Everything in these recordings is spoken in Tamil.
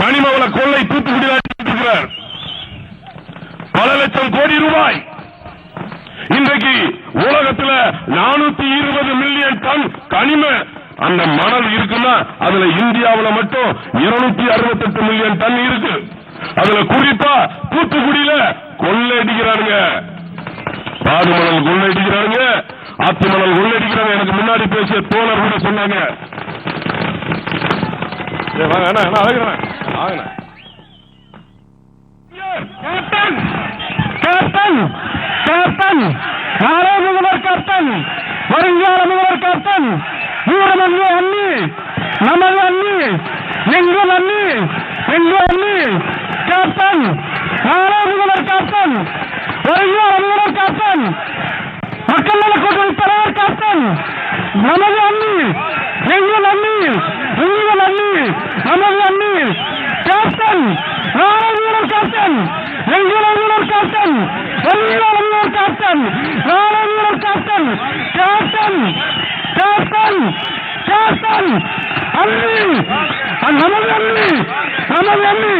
கனிமவள கொள்ளை தூத்துக்குடியில் பல லட்சம் கோடி ரூபாய். இன்றைக்கு உலகத்தில் 420 மில்லியன் டன் கனிம அந்த மணல் இருக்குன்னா அதுல இந்தியாவில் மட்டும் 268 மில்லியன் டன் இருக்கு. அதுல குறிப்பா தூத்துக்குடியில கொள்ளையடிக்கிறாருங்க. பாடு மணல் கொள்ளையடிக்கிறாருங்க, ஆத்து மணல் கொள்ளையடிக்கிறாங்க. எனக்கு முன்னாடி பேசிய தோழர் கூட சொன்னாங்க. வருங்கால முதல்வர் கேப்டன் வீரமல்லிய அண்ணி, நமது அண்ணி, எங்கள் அண்ணி, எங்கள் அண்ணி கேப்டன், நாளே முதல்வர் கேப்டன், வருங்கால முதல்வர் கேப்டன், மக்கள் நல கூட்டணி தலைவர் கேப்டன், நமது அண்ணி, எங்கள் அண்ணி, எங்கள் அண்ணி, நமது அண்ணி கேப்டன், நாளே முதல்வர் கேப்டன், எங்கள் முதல்வர் கேப்டன், வருங்கால முதல்வர் கேப்டன், நாளே முதல்வர் கேப்டன், கேப்டன், கேப்டன், கேப்டன், அண்ணி, நமது அண்ணி, நமது அண்ணி.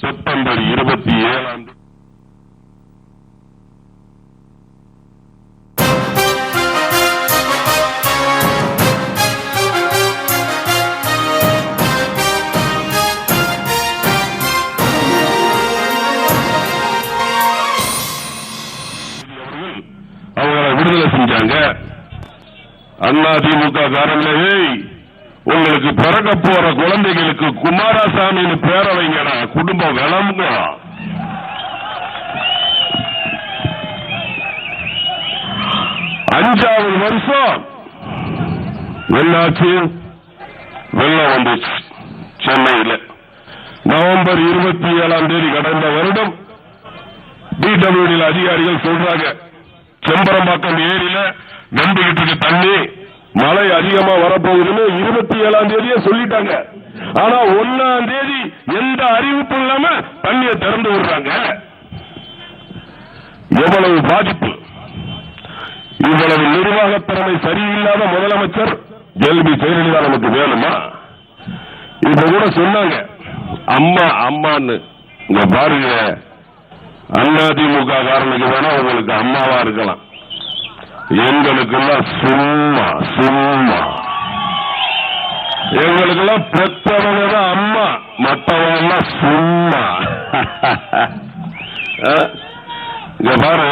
செப்டம்பர் 27 அவங்களை விடுதலை செஞ்சாங்க. அதிமுக காரங்களே, உங்களுக்கு பிறக்க போற குழந்தைகளுக்கு குமாரசாமின்னு பேர வைங்கடா, குடும்பம் விளம்புங்க. 5வது வருஷம் என்னாச்சு? வெள்ளம் வந்துச்சு சென்னையில். நவம்பர் 27 கடந்த வருடம் பிடபிள்யூடி அதிகாரிகள் சொல்றாங்க, செம்பரம்பாக்கம் ஏரியில நம்பிக்கிட்டு இருக்க தண்ணி மழை அதிகமா வரப்போகுதுன்னு 27 சொல்லிட்டாங்க. ஆனா 1 எந்த அறிவிப்பும் இல்லாம தண்ணியை திறந்து விடுறாங்க. எவ்வளவு பாதிப்பு! இவ்வளவு நிர்வாக திறமை சரியில்லாத முதலமைச்சர் எல்பி ஜெயலலிதா நமக்கு வேணுமா? இப்ப கூட சொன்னாங்க அம்மா அம்மான்னு. இங்க பாருங்க, அதிமுக காரனுக்கு வேணா உங்களுக்கு அம்மாவா இருக்கலாம், எங்களுக்கெல்லாம் சும்மா சும்மா. எங்களுக்கெல்லாம் பெற்றவங்க தான் அம்மா, மற்றவங்க சும்மா. இங்க பாரு,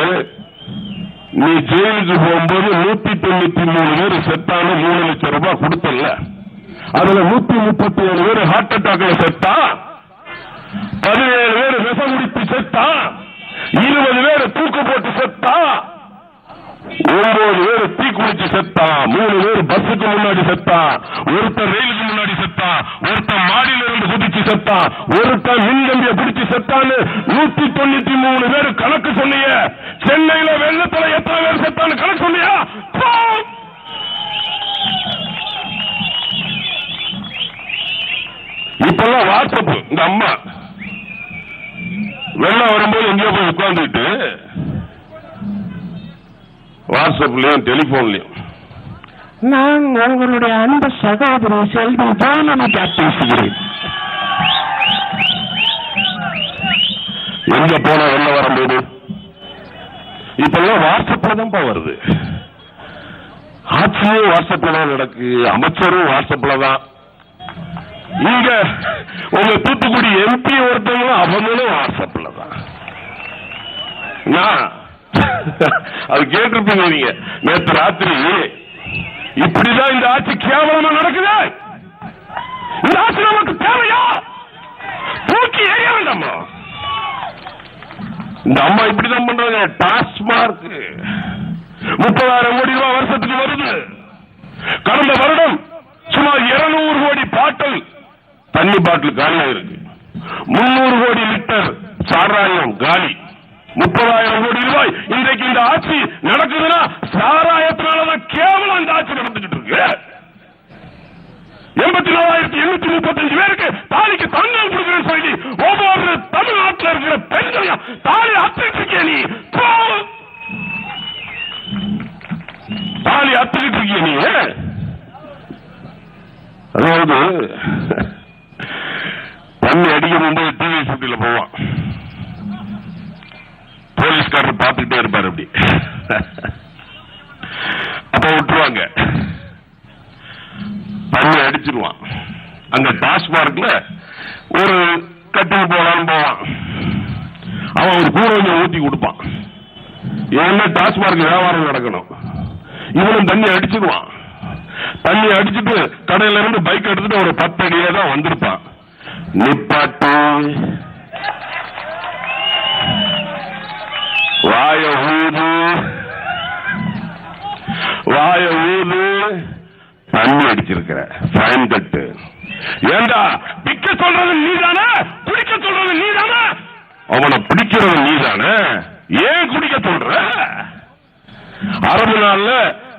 நீ ஜெயிலுக்கு போகும்போது 193 பேர் செத்தான்னு 3 லட்சம் ரூபாய் கொடுத்தல. அதுல 137 பேர் ஹார்ட் அட்டாக்ல செத்தா, 17 பேர் விஷம் குடித்து செத்தா, 20 பேர் தூக்கு போட்டு செத்தா, 9 பேர் தீ குளிச்சு செத்தா, 3 பேர் பஸ்ஸுக்கு முன்னாடி செத்தா, ஒருத்தர் ரயிலுக்கு முன்னாடி செத்தா, ஒருத்தர் மாடியில இருந்து குதிச்சு செத்தா, ஒருத்தர் மின்கம்பிய பிடிச்சு செத்தான்னு 193 பேர் கணக்கு சொன்னீங்க. சென்னையில வெள்ளத்துல எத்தனை பேர் செத்தான்னு கணக்கு சொன்னியா? இப்பெல்லாம் வாட்ஸ்அப், இந்த அம்மா வெள்ளம் வரும்போது எங்கேயோ போய் உட்கார்ந்துட்டு வாட்ஸ்அப்லயும் டெலிபோன்லயும், நான் உங்களுடைய அன்பு சகோதரி செல்வி ஜானகி பேசுகிறேன். எங்க போன வெள்ளம் வரும்போது இப்பெல்லாம் வாட்ஸ்அப்ல தான் வருது. ஆட்சியும் வாட்ஸ்அப்ல தான் நடக்கு, அமைச்சரும் வாட்ஸ்அப்ல தான். இங்க உங்க தூத்துக்குடி MP ஒருத்தவங்களும் அவங்களும் வாட்ஸ்அப்ல தான். அது கேட்டிருப்பீங்க நீங்க. நேற்று ராத்திரி இப்படிதான் இந்த ஆட்சி கேவலமா நடக்குது. இந்த ஆட்சி நமக்கு தேவையா? தூக்கி எறிய வேண்டாமா? இந்த அம்மா இப்படிதான் பண்றாங்க. டாஸ்மார்க் 30,000 கோடி ரூபாய் வருஷத்துக்கு வருது. கடந்த வருடம் சுமார் 200 கோடி பாட்டில் தண்ணி பாட்டில் காலியாக இருக்கு. 300 கோடி லிட்டர் சாராயம் காலி. 30,000 கோடி ரூபாய் இன்றைக்கு இந்த ஆட்சி நடக்குதுன்னா சாராயத்தினாலதான் கேவலம் இந்த ஆட்சி நடந்துகிட்டு இருக்கு. 84,835 பேருக்கு தாலிக்கு தங்கம் கொடுக்கிறேன்னு சொல்லி ஒவ்வொரு தமிழ்நாட்டில் இருக்கிற பெண்களையும் தாலி அத்துக்கிட்டு இருக்கிய நீ. தாலி அத்துக்கிட்டு இருக்கிய நீ. அதாவது தண்ணி அடிக்க போகும்போது டிவி சுட்டில போவான். போலீஸ்காரர் பார்த்துக்கிட்டே இருப்பார். அப்படி அப்ப விட்டுருவாங்க. தண்ணி அடிச்சிருவான். அங்க டாஸ்மார்க்ல ஒரு கட்டில் போலான்னு போவான். அவன் ஒரு கூரை ஊத்தி கொடுப்பான். ஏன்னா டாஸ்மார்க் வியாபாரம் நடக்கணும். இவனும் தண்ணி அடிச்சிருவான். தண்ணி அடிச்சுட்டு கடையில இருந்து பைக் எடுத்துட்டு ஒரு 10 அடியில தான் வந்திருப்பான். நிப்பாட்டு, வாய ஊது, வாய ஊது, தண்ணி அடிச்சிருக்கிற ஃபைன் கட்டு. ஏண்டா பிக்க சொல்றது நீதானே, குடிக்க சொல்றது நீதானே? அவனை பிடிக்கிறது நீதானே, ஏன் குடிக்க சொல்ற? அரபு நாள்ல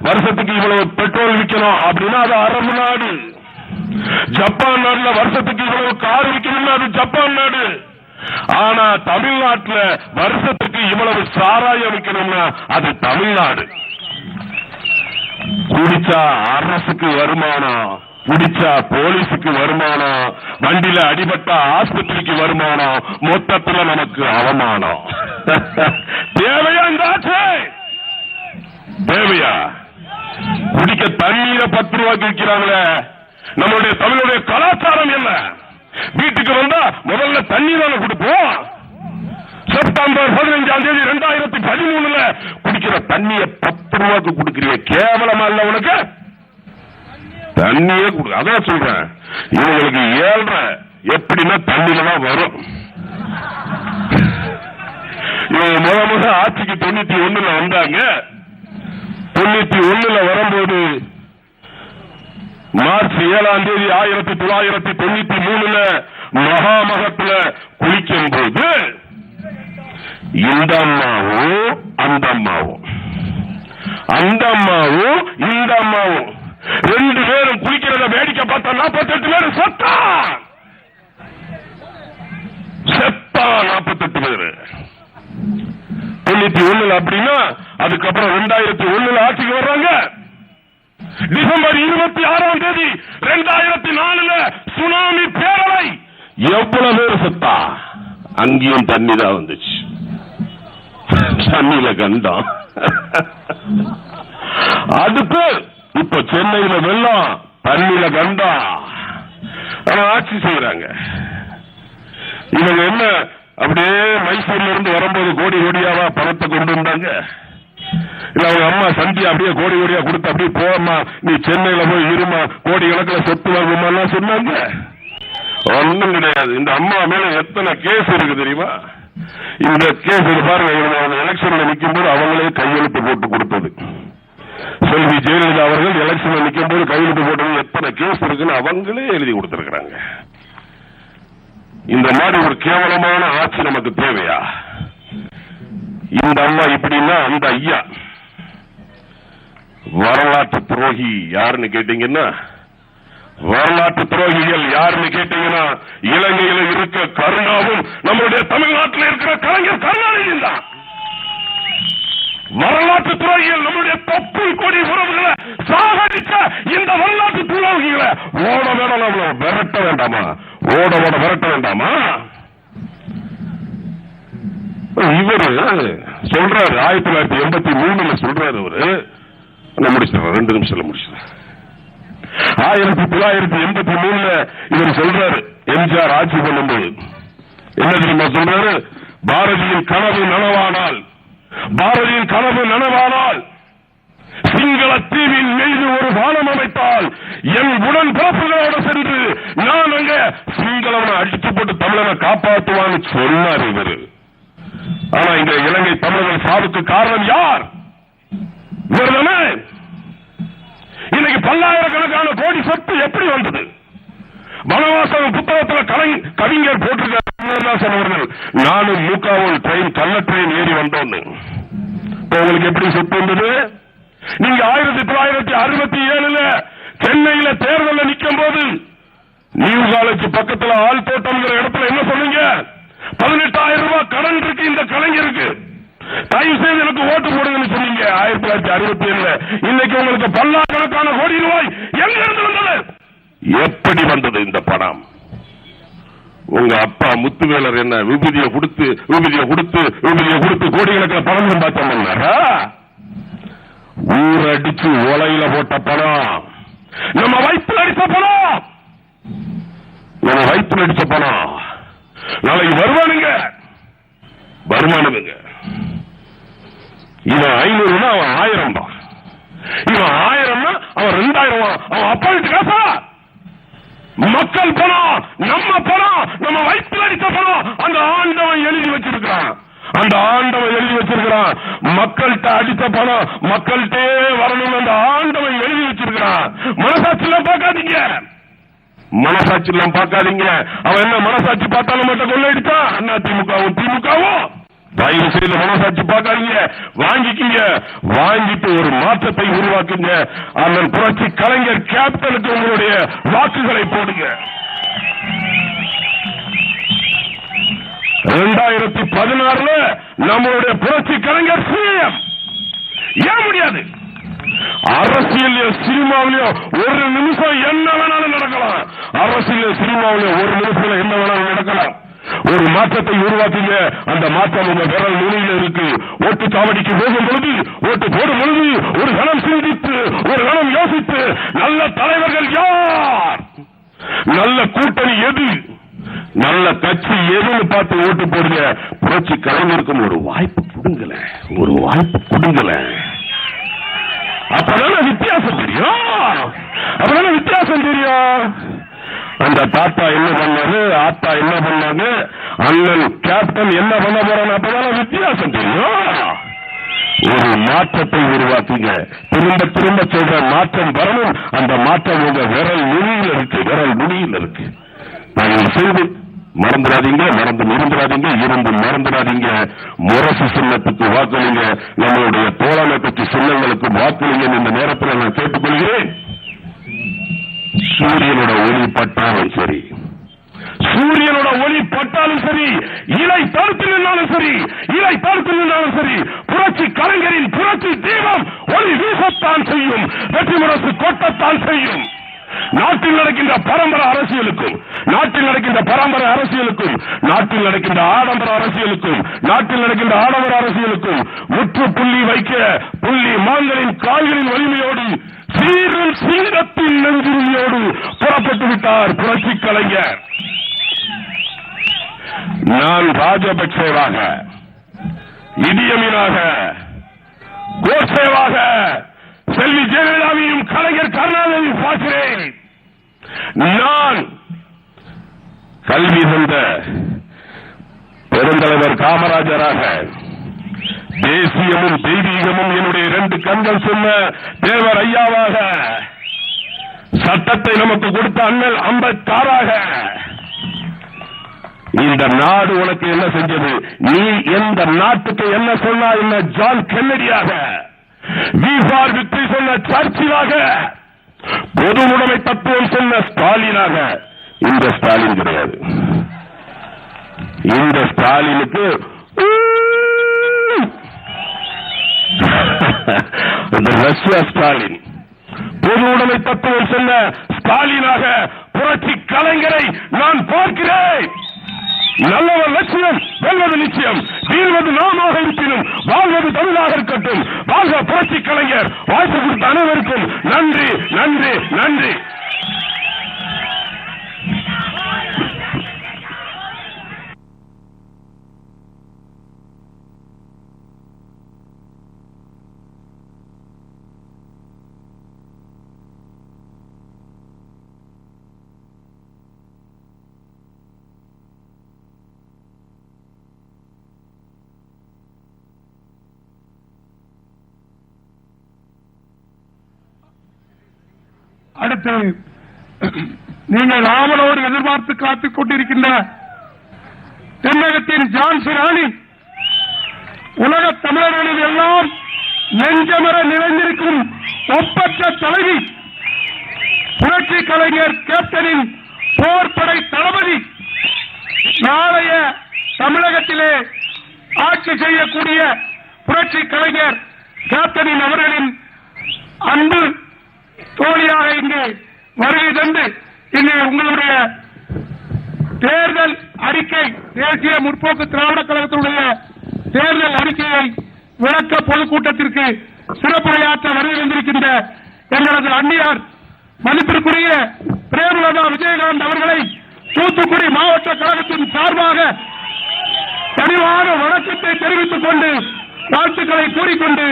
வருஷத்துக்கு இவ்வளவு பெட்ரோல் விற்கணும் அப்படின்னா அது அரபு நாடு. ஜப்பான் நாடுல வருஷத்துக்கு இவ்வளவு கார் விற்கணும்னா அது ஜப்பான் நாடு. ஆனா தமிழ்நாட்டுல வருஷத்துக்கு இவ்வளவு சாராயம் விற்கணும்னா அது தமிழ்நாடு. குடிச்சா அரசுக்கு வருமானம், குடிச்சா போலீஸுக்கு வருமானம், வண்டியில அடிபட்ட ஆஸ்பத்திரிக்கு வருமானம், மொத்தத்துல நமக்கு அவமானம். தேவையா இந்த ஆட்சி? தேவையா? குடிக்க தண்ணீரை 10 ரூபாய்க்கு விற்கிறாங்களே. நம்மளுடைய தமிழுடைய கலாச்சாரம் என்ன? வீட்டுக்கு வந்தா முதல்ல தண்ணீர் கொடுப்போம். செப்டம்பர் 15ஆம் தேதி 2013 குடிக்கிற தண்ணிய 10 ரூபாய்க்கு கொடுக்கிறீங்க. கேவலமா இல்ல உனக்கு? தண்ணியே கொடு. அதான் சொல்றேன், இவங்களுக்கு 7.5 எப்படின்னா தண்ணியில தான் வரும். இவங்க முத ஆட்சிக்கு 91 வந்தாங்க. 91 வரும்போது மார்ச் 7ஆம் தேதி 1993 மகாமகத்துல குளிக்கும் போது இந்த அம்மாவும் அந்த அம்மாவும் இந்த அம்மாவும் 2 பேரும் குளிக்கிறத வேடிக்கை பார்த்தா 48 பேர் செத்தா 48 பேரு 91 அப்படின்னா அதுக்கப்புறம் 2001 ஆட்சிக்கு வர்றாங்க. டிசம்பர் 26ஆம் தேதி 2004 சுனாமி பேரலை. எவ்வளவு பேர் செத்தா? அங்கேயும் தண்ணி தான் வந்துச்சு. தண்ணியில கண்டம். அதுக்கு இப்ப சென்னையில வெள்ளம், தண்ணியில கண்டம். ஆனா ஆட்சி செய்யறாங்க இவங்க. என்ன அப்படியே மைசூர்ல இருந்து வரும்போது கோடி கோடியாவா பணத்தை கொண்டு வந்தாங்க. இல்ல அவங்க அம்மா சந்தியா அப்படியே கோடி கோடியா கொடுத்து அப்படியே போமா நீ சென்னையில போய் இருமா கோடி கணக்கில் சொத்து வாங்குமா சொன்னாங்க. ஒன்றும் கிடையாது. இந்த அம்மா மேல எத்தனை கேஸ் இருக்கு தெரியுமா? இந்த கேஸ் பாருங்க, எலெக்ஷன்ல நிற்கும் போது அவங்களே கையெழுத்து போட்டு கொடுத்தது. செல்வி ஜெயலலிதா அவர்கள் எலெக்ஷன்ல நிற்கும் போது கையெழுத்து போட்டது எத்தனை கேஸ் இருக்குன்னு அவங்களே எழுதி கொடுத்திருக்கிறாங்க. இந்த மாதிரி ஒரு கேவலமான ஆட்சி நமக்கு தேவையா? இந்த அம்மா இப்படின்னா அந்த ஐயா வரலாற்று துரோகி யாருன்னு கேட்டீங்கன்னா, வரலாற்று துரோகிகள் யாருன்னு கேட்டீங்கன்னா இலங்கையில இருக்க கருணாவும் நம்மளுடைய தமிழ்நாட்டில் இருக்கிற கலைஞர் கருணாநிதி தான். வரலாற்று துரோகிகள் நம்முடைய தொப்புள் கொடி உறவுகளை சாகடிக்க இந்த வரலாற்று துரோகிகளை ஓட வேண்டாம், விரட்ட வேண்டாமா? ஓட விரட்ட வேண்டாமா? இவரு சொல்றாரு 1983 சொல்றாரு. அவரு நான் முடிச்சிடறேன், 2 நிமிஷத்துல முடிச்சிடறேன். 1983 இவர் சொல்றாரு, எம்ஜிஆர் ஆட்சி பண்ணும்போது என்ன தெரியுமா சொல்றாரு? பாரதியின் கனவு நனவானால், பாரதியின் கனவு நனவானால் சிங்கள தீவின் மீது ஒரு பாலம் அமைத்தால் என் உடன் பிறப்புகளோடு சென்று நான் அங்க சிங்களவனை அடித்து போட்டு தமிழனை காப்பாற்றுவான்னு சொன்னார் இவர். ஆனா இந்த இலங்கை தமிழர்கள் சாவுக்கு காரணம் யார்? இவர்தானே. இன்னைக்கு பல்லாயிரக்கணக்கான கோடி சொத்து எப்படி வந்தது? வனவாசம் புத்தகத்தில் கவிஞர் போட்டிருக்கார், நானும் மூக்காவும் ட்ரெயின் கள்ள ட்ரெயின் ஏறி வந்தோன்னு. உங்களுக்கு எப்படி சொத்து வந்தது? நீங்க 1967 சென்னையில தேர்தலில் நிற்கும் போது நியூ காலேஜ் பக்கத்தில் ஆள் தோட்டம்ங்கிற இடத்துல என்ன சொன்னீங்க? 18,000 ரூபாய் கடன் இருக்கு இந்த கலைஞருக்கு, தயவு செய்து எனக்கு ஓட்டு போடுங்கன்னு சொன்னீங்க 1967. இன்னைக்கு உங்களுக்கு பல்லாயிரக்கணக்கான கோடி ரூபாய் எங்க இருந்து வந்தது? எப்படி வந்தது இந்த பணம்? உங்க அப்பா முத்துவேலர் என்ன விபூதியை கொடுத்து கோடிக்கணக்கில் பணம் சம்பாதிச்சாரா? ஊரடிச்சு ஓலையில போட்ட பணம், நம்ம வயிற்றுல அடிச்ச பணம், நம்ம வயிற்றுல அடிச்ச பணம். நாளைக்கு வருவானுங்க. இவன் 500 அவன் 1000 தான், இவன் 1000 அவன் 2000, அவன் அப்பா வீட்டு காசா? மக்கள் பணம், நம்ம பணம், நம்ம வயிற்றுல அடிச்ச பணம். அந்த ஆண்டவன் எழுதி வச்சிருக்கிறான், மக்கள்கிட்ட அடித்த பணம் மக்கள்கிட்டே வரணும். அந்த ஆண்டவன் எழுதி வச்சிருக்கிறான். மனசாட்சியெல்லாம் பார்க்காதீங்க. அவன் என்ன மனசாட்சி பார்த்தாலும் மட்டும் கொள்ளையடித்தான் அண்ணா திமுகவும். தயவு செய்து மனசாட்சி பார்க்காதீங்க, வாங்கிக்கிங்க. வாங்கிட்டு ஒரு மாற்றத்தை உருவாக்குங்க. அண்ணன் புரட்சி கலைஞர் கேப்டனுக்கு உங்களுடைய வாக்குகளை போடுங்க. 2016 நம்மளுடைய புரட்சி கலைஞர் சிஎம். ஏன் முடியாது? அரசியல் சினிமாவிலையோ ஒரு நிமிஷம் என்ன வேணாலும் நடக்கலாம். அரசியல் சினிமாவிலையோ ஒரு நிமிஷம் என்ன வேணாலும் நடக்கலாம். ஒரு மாற்றத்தை உருவாக்குங்க. அந்த மாற்றம் உங்க விரல் நுனியில இருக்கு. ஓட்டு சாவடிக்கு போகும் பொழுது, ஓட்டு போடும் பொழுது ஒரு கணம் சிந்தித்து, ஒரு கணம் யோசித்து, நல்ல தலைவர்கள் யார், நல்ல கூட்டணி எது, நல்ல கட்சி எதுன்னு பார்த்து ஓட்டு போடுங்க. புரட்சி கலைஞருக்கும் ஒரு வாய்ப்பு கொடுங்கல. அப்பதான வித்தியாசம் தெரியும். அந்த தாத்தா என்ன பண்ணாரு, ஆத்தா என்ன பண்ணாரு, அண்ணன் கேப்டன் என்ன பண்ண போறாங்க, அப்பதான வித்தியாசம் தெரியும். ஒரு மாற்றத்தை உருவாக்குங்க. திரும்ப சொல்ற மாற்றம் வரணும். அந்த மாற்றம் உங்க விரல் நுனியில் இருக்கு. நான் செய்து மறந்துடாதீங்க, மறந்துடாதீங்க. முரசு சின்னத்துக்கு வாக்களிங்க. நம்மளுடைய தோழமை கட்சி சின்னங்களுக்கு வாக்களிங்க. இந்த நேரத்தில் நான் கேட்டுக்கொள்கிறேன். சூரியனோட ஒளி பட்டாலும் சரி, இலை தடுத்து நின்றாலும் சரி, புரட்சி கலைஞரின் புரட்சி தீபம் ஒளி வீசத்தான் செய்யும், வெற்றி முரசு கொட்டத்தான் செய்யும். நாட்டில் நடக்கின்ற பரம்பரை அரசியலுக்கும், நாட்டில் நடக்கின்ற ஆடம்பர அரசியலுக்கும் முற்றுப்புள்ளி வைக்க புள்ளி மான்களின் கால்களின் வலிமையோடு, சீரும் சிங்கத்தின் நெஞ்சுரிமையோடு புறப்பட்டு விட்டார் புரட்சி கலைஞர். நான் ராஜபக்சேவாக, இடியமீனாக, கோட்சேவாக, செல்வி ஜெயலலிதாவையும் கலைஞர் கருணாநிதியையும் பார்க்கிறேன். நான் கல்வி தந்த பெருந்தலைவர் காமராஜராக, தேசியமும் தெய்வீகமும் என்னுடைய 2 கண்கள் சொன்ன தேவர் ஐயாவாக, சட்டத்தை நமக்கு கொடுத்த அண்ணல் அம்பேத்கராக, இந்த நாடு உனக்கு என்ன செஞ்சது, நீ எந்த நாட்டுக்கு என்ன சொன்னா என்ன ஜான் கென்னடியாக, வி ஃபார் விக்டரி சொன்ன சர்ச்சிலாக, பொது உடைமை தத்துவம் சொன்ன ஸ்டாலினாக. இந்த ஸ்டாலின் கிடையாது. இந்த ஸ்டாலினுக்கு ரஷ்யா ஸ்டாலின், பொது உடைமை தத்துவம் சொன்ன ஸ்டாலினாக புரட்சி கலைஞரை நான் பார்க்கிறேன். நல்லவர் லட்சியம் வெல்வது நிச்சயம். வீழ்வது நாமாக இருப்பினும் வாழ்வது தமிழாக இருக்கட்டும். வாழ்க புரட்சி கலைஞர். வாய்ப்பு கொடுத்த அனைவருக்கும் நன்றி, நன்றி, நன்றி. அடுத்து நீங்கள் ஆவலோடு எதிர்பார்த்து காத்துக் கொண்டிருக்கின்ற தென்னகத்தின் ஜான்சி ராணி, உலக தமிழர்களில் எல்லாம் நெஞ்சமர நிறைந்திருக்கும் ஒப்பற்ற தலைவி, புரட்சி கலைஞர் கேப்டனின் போர்படை தளபதி, நாளைய தமிழகத்திலே ஆட்சி செய்யக்கூடிய புரட்சி கலைஞர் கேப்டனின் அவர்களின் அன்பு தோழியாக இங்கு வருகை தந்து இன்று உங்களுடைய தேர்தல் அறிக்கை, தேசிய முற்போக்கு திராவிட கழகத்தினுடைய தேர்தல் அறிக்கையை விளக்க பொதுக்கூட்டத்திற்கு சிறப்புரையாற்ற வருகை தந்திருக்கின்ற எங்களது அன்னியார் மதிப்பிற்குரிய பிரேமலதா விஜயகாந்த் அவர்களை தூத்துக்குடி மாவட்ட கழகத்தின் சார்பாக பணிவான வணக்கத்தை தெரிவித்துக் கொண்டு வாழ்த்துக்களை கூறிக்கொண்டு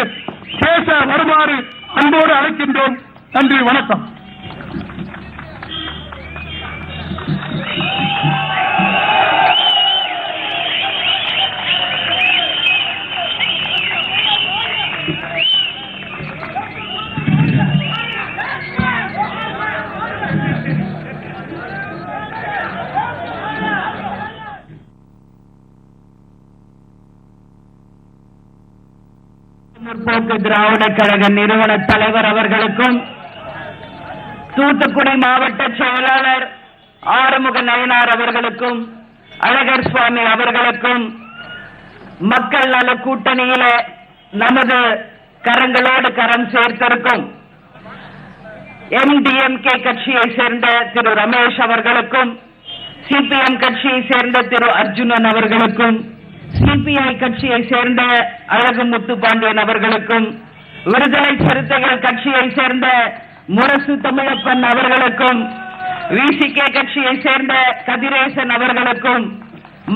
பேச வருமாறு அன்போடு அழைக்கின்றோம். நன்றி, வணக்கம். முற்போக்கு திராவிட கழக நிறுவன தலைவர் அவர்களுக்கும், தூத்துக்குடி மாவட்ட செயலாளர் ஆறுமுக நயனார் அவர்களுக்கும், அழகர் சுவாமி அவர்களுக்கும், மக்கள் நல கூட்டணியில நமது கரங்களோடு கரம் சேர்த்திருக்கும் MDMK கட்சியை சேர்ந்த திரு ரமேஷ் அவர்களுக்கும், CPM கட்சியை சேர்ந்த திரு அர்ஜுனன் அவர்களுக்கும், CPI கட்சியை சேர்ந்த அழகு முத்துப்பாண்டியன் அவர்களுக்கும், விடுதலை சிறுத்தைகள் கட்சியை சேர்ந்த முரசு தமிழப்பன் அவர்களுக்கும், VCK கட்சியை சேர்ந்த கதிரேசன் அவர்களுக்கும்,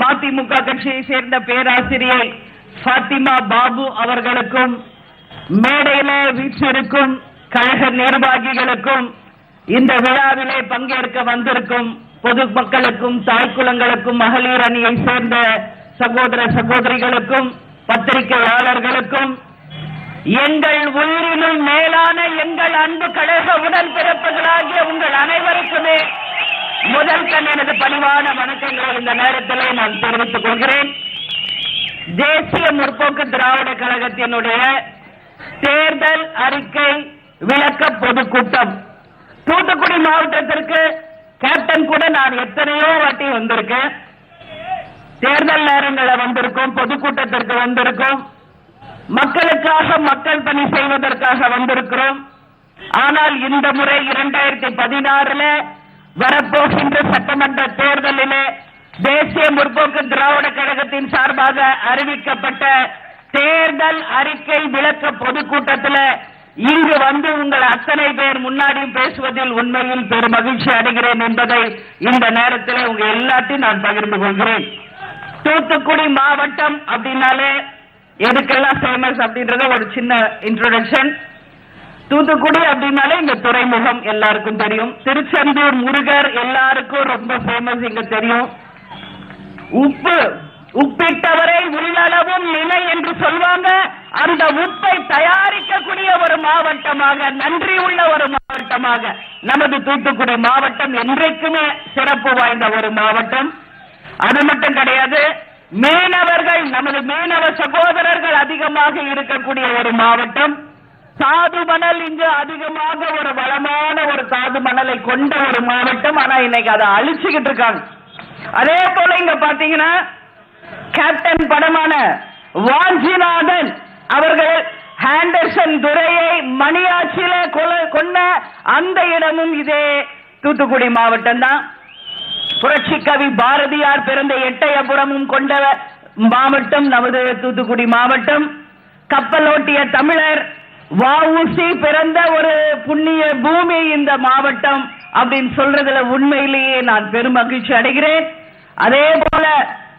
மதிமுக கட்சியை சேர்ந்த பேராசிரியை ஃபாத்திமா பாபு அவர்களுக்கும், மேடையிலே வீற்றிருக்கும் கழக நிர்வாகிகளுக்கும், இந்த விழாவிலே பங்கேற்க வந்திருக்கும் பொதுமக்களுக்கும், தாய்க்குளங்களுக்கும், மகளிர் அணியை சேர்ந்த சகோதர சகோதரிகளுக்கும், பத்திரிகையாளர்களுக்கும், எங்கள் உயிரினும் மேலான எங்கள் அன்பு கழக உடன்பிறப்புகளாகிய உங்கள் அனைவருக்குமே முதல் எனது பணிவான வணக்கங்களை இந்த நேரத்திலே நான் தெரிவித்துக் கொள்கிறேன். தேசிய முற்போக்கு திராவிட கழகத்தினுடைய தேர்தல் அறிக்கை விளக்க பொதுக்கூட்டம் தூத்துக்குடி மாவட்டத்திற்கு கேப்டன் கூட நான் எத்தனையோ வாட்டி வந்திருக்கேன். தேர்தல் நேரங்களை வந்திருக்கோம், பொதுக்கூட்டத்திற்கு வந்திருக்கோம், மக்களுக்காக மக்கள் பணி செய்வதற்காக வந்திருக்கிறோம். ஆனால் இந்த முறை 2016 வரப்போகின்ற சட்டமன்ற தேர்தலிலே தேசிய முற்போக்கு திராவிட கழகத்தின் சார்பாக அறிவிக்கப்பட்ட தேர்தல் அறிக்கை விளக்க பொதுக்கூட்டத்தில் இங்கு வந்து உங்கள் அத்தனை பேர் முன்னாடி பேசுவதில் உண்மையில் பெரும் மகிழ்ச்சி அடைகிறேன் என்பதை இந்த நேரத்தில் உங்க எல்லாத்தையும் நான் பகிர்ந்து கொள்கிறேன். தூத்துக்குடி மாவட்டம் அப்படின்னாலே எதுக்கெல்லாம் ஃபேமஸ் அப்படின்றத ஒரு சின்ன இன்ட்ரோடக்ஷன். தூத்துக்குடி அப்படின்னாலே இங்க துறைமுகம் எல்லாருக்கும் தெரியும். திருச்செந்தூர் முருகர் எல்லாருக்கும் ரொம்ப ஃபேமஸ் இங்க தெரியும். உப்பிட்டவரை உள்ளளவும் நிலை என்று சொல்வாங்க. அந்த உப்பை தயாரிக்கக்கூடிய ஒரு மாவட்டமாக, நன்றி உள்ள ஒரு மாவட்டமாக நமது தூத்துக்குடி மாவட்டம் என்றைக்குமே சிறப்பு வாய்ந்த ஒரு மாவட்டம். அது மட்டும் கிடையாது, மீனவர்கள், நமது மீனவ சகோதரர்கள் அதிகமாக இருக்கக்கூடிய ஒரு மாவட்டம். தாது மணல் இங்கு அதிகமாக ஒரு வளமான ஒரு தாது மணலை கொண்ட ஒரு மாவட்டம். ஆனா இன்னைக்கு அதை அழிச்சுக்கிட்டு இருக்காங்க. அதே போல இங்க பாத்தீங்கன்னா கேப்டன் படமான வாஞ்சிநாதன் அவர்கள் ஹேண்டர்சன் துரையை மணியாச்சில கொன்ன அந்த இடமும் இதே தூத்துக்குடி மாவட்டம் தான். புரட்சி கவி பாரதியார் பிறந்த எட்டயபுரமும் கொண்ட மாவட்டம் நமது தூத்துக்குடி மாவட்டம். கப்பலோட்டிய தமிழர் வஉசி பிறந்த ஒரு புண்ணிய பூமி இந்த மாவட்டம் அப்படின்னு சொல்றதுல உண்மையிலேயே நான் பெரும் மகிழ்ச்சி அடைகிறேன். அதே போல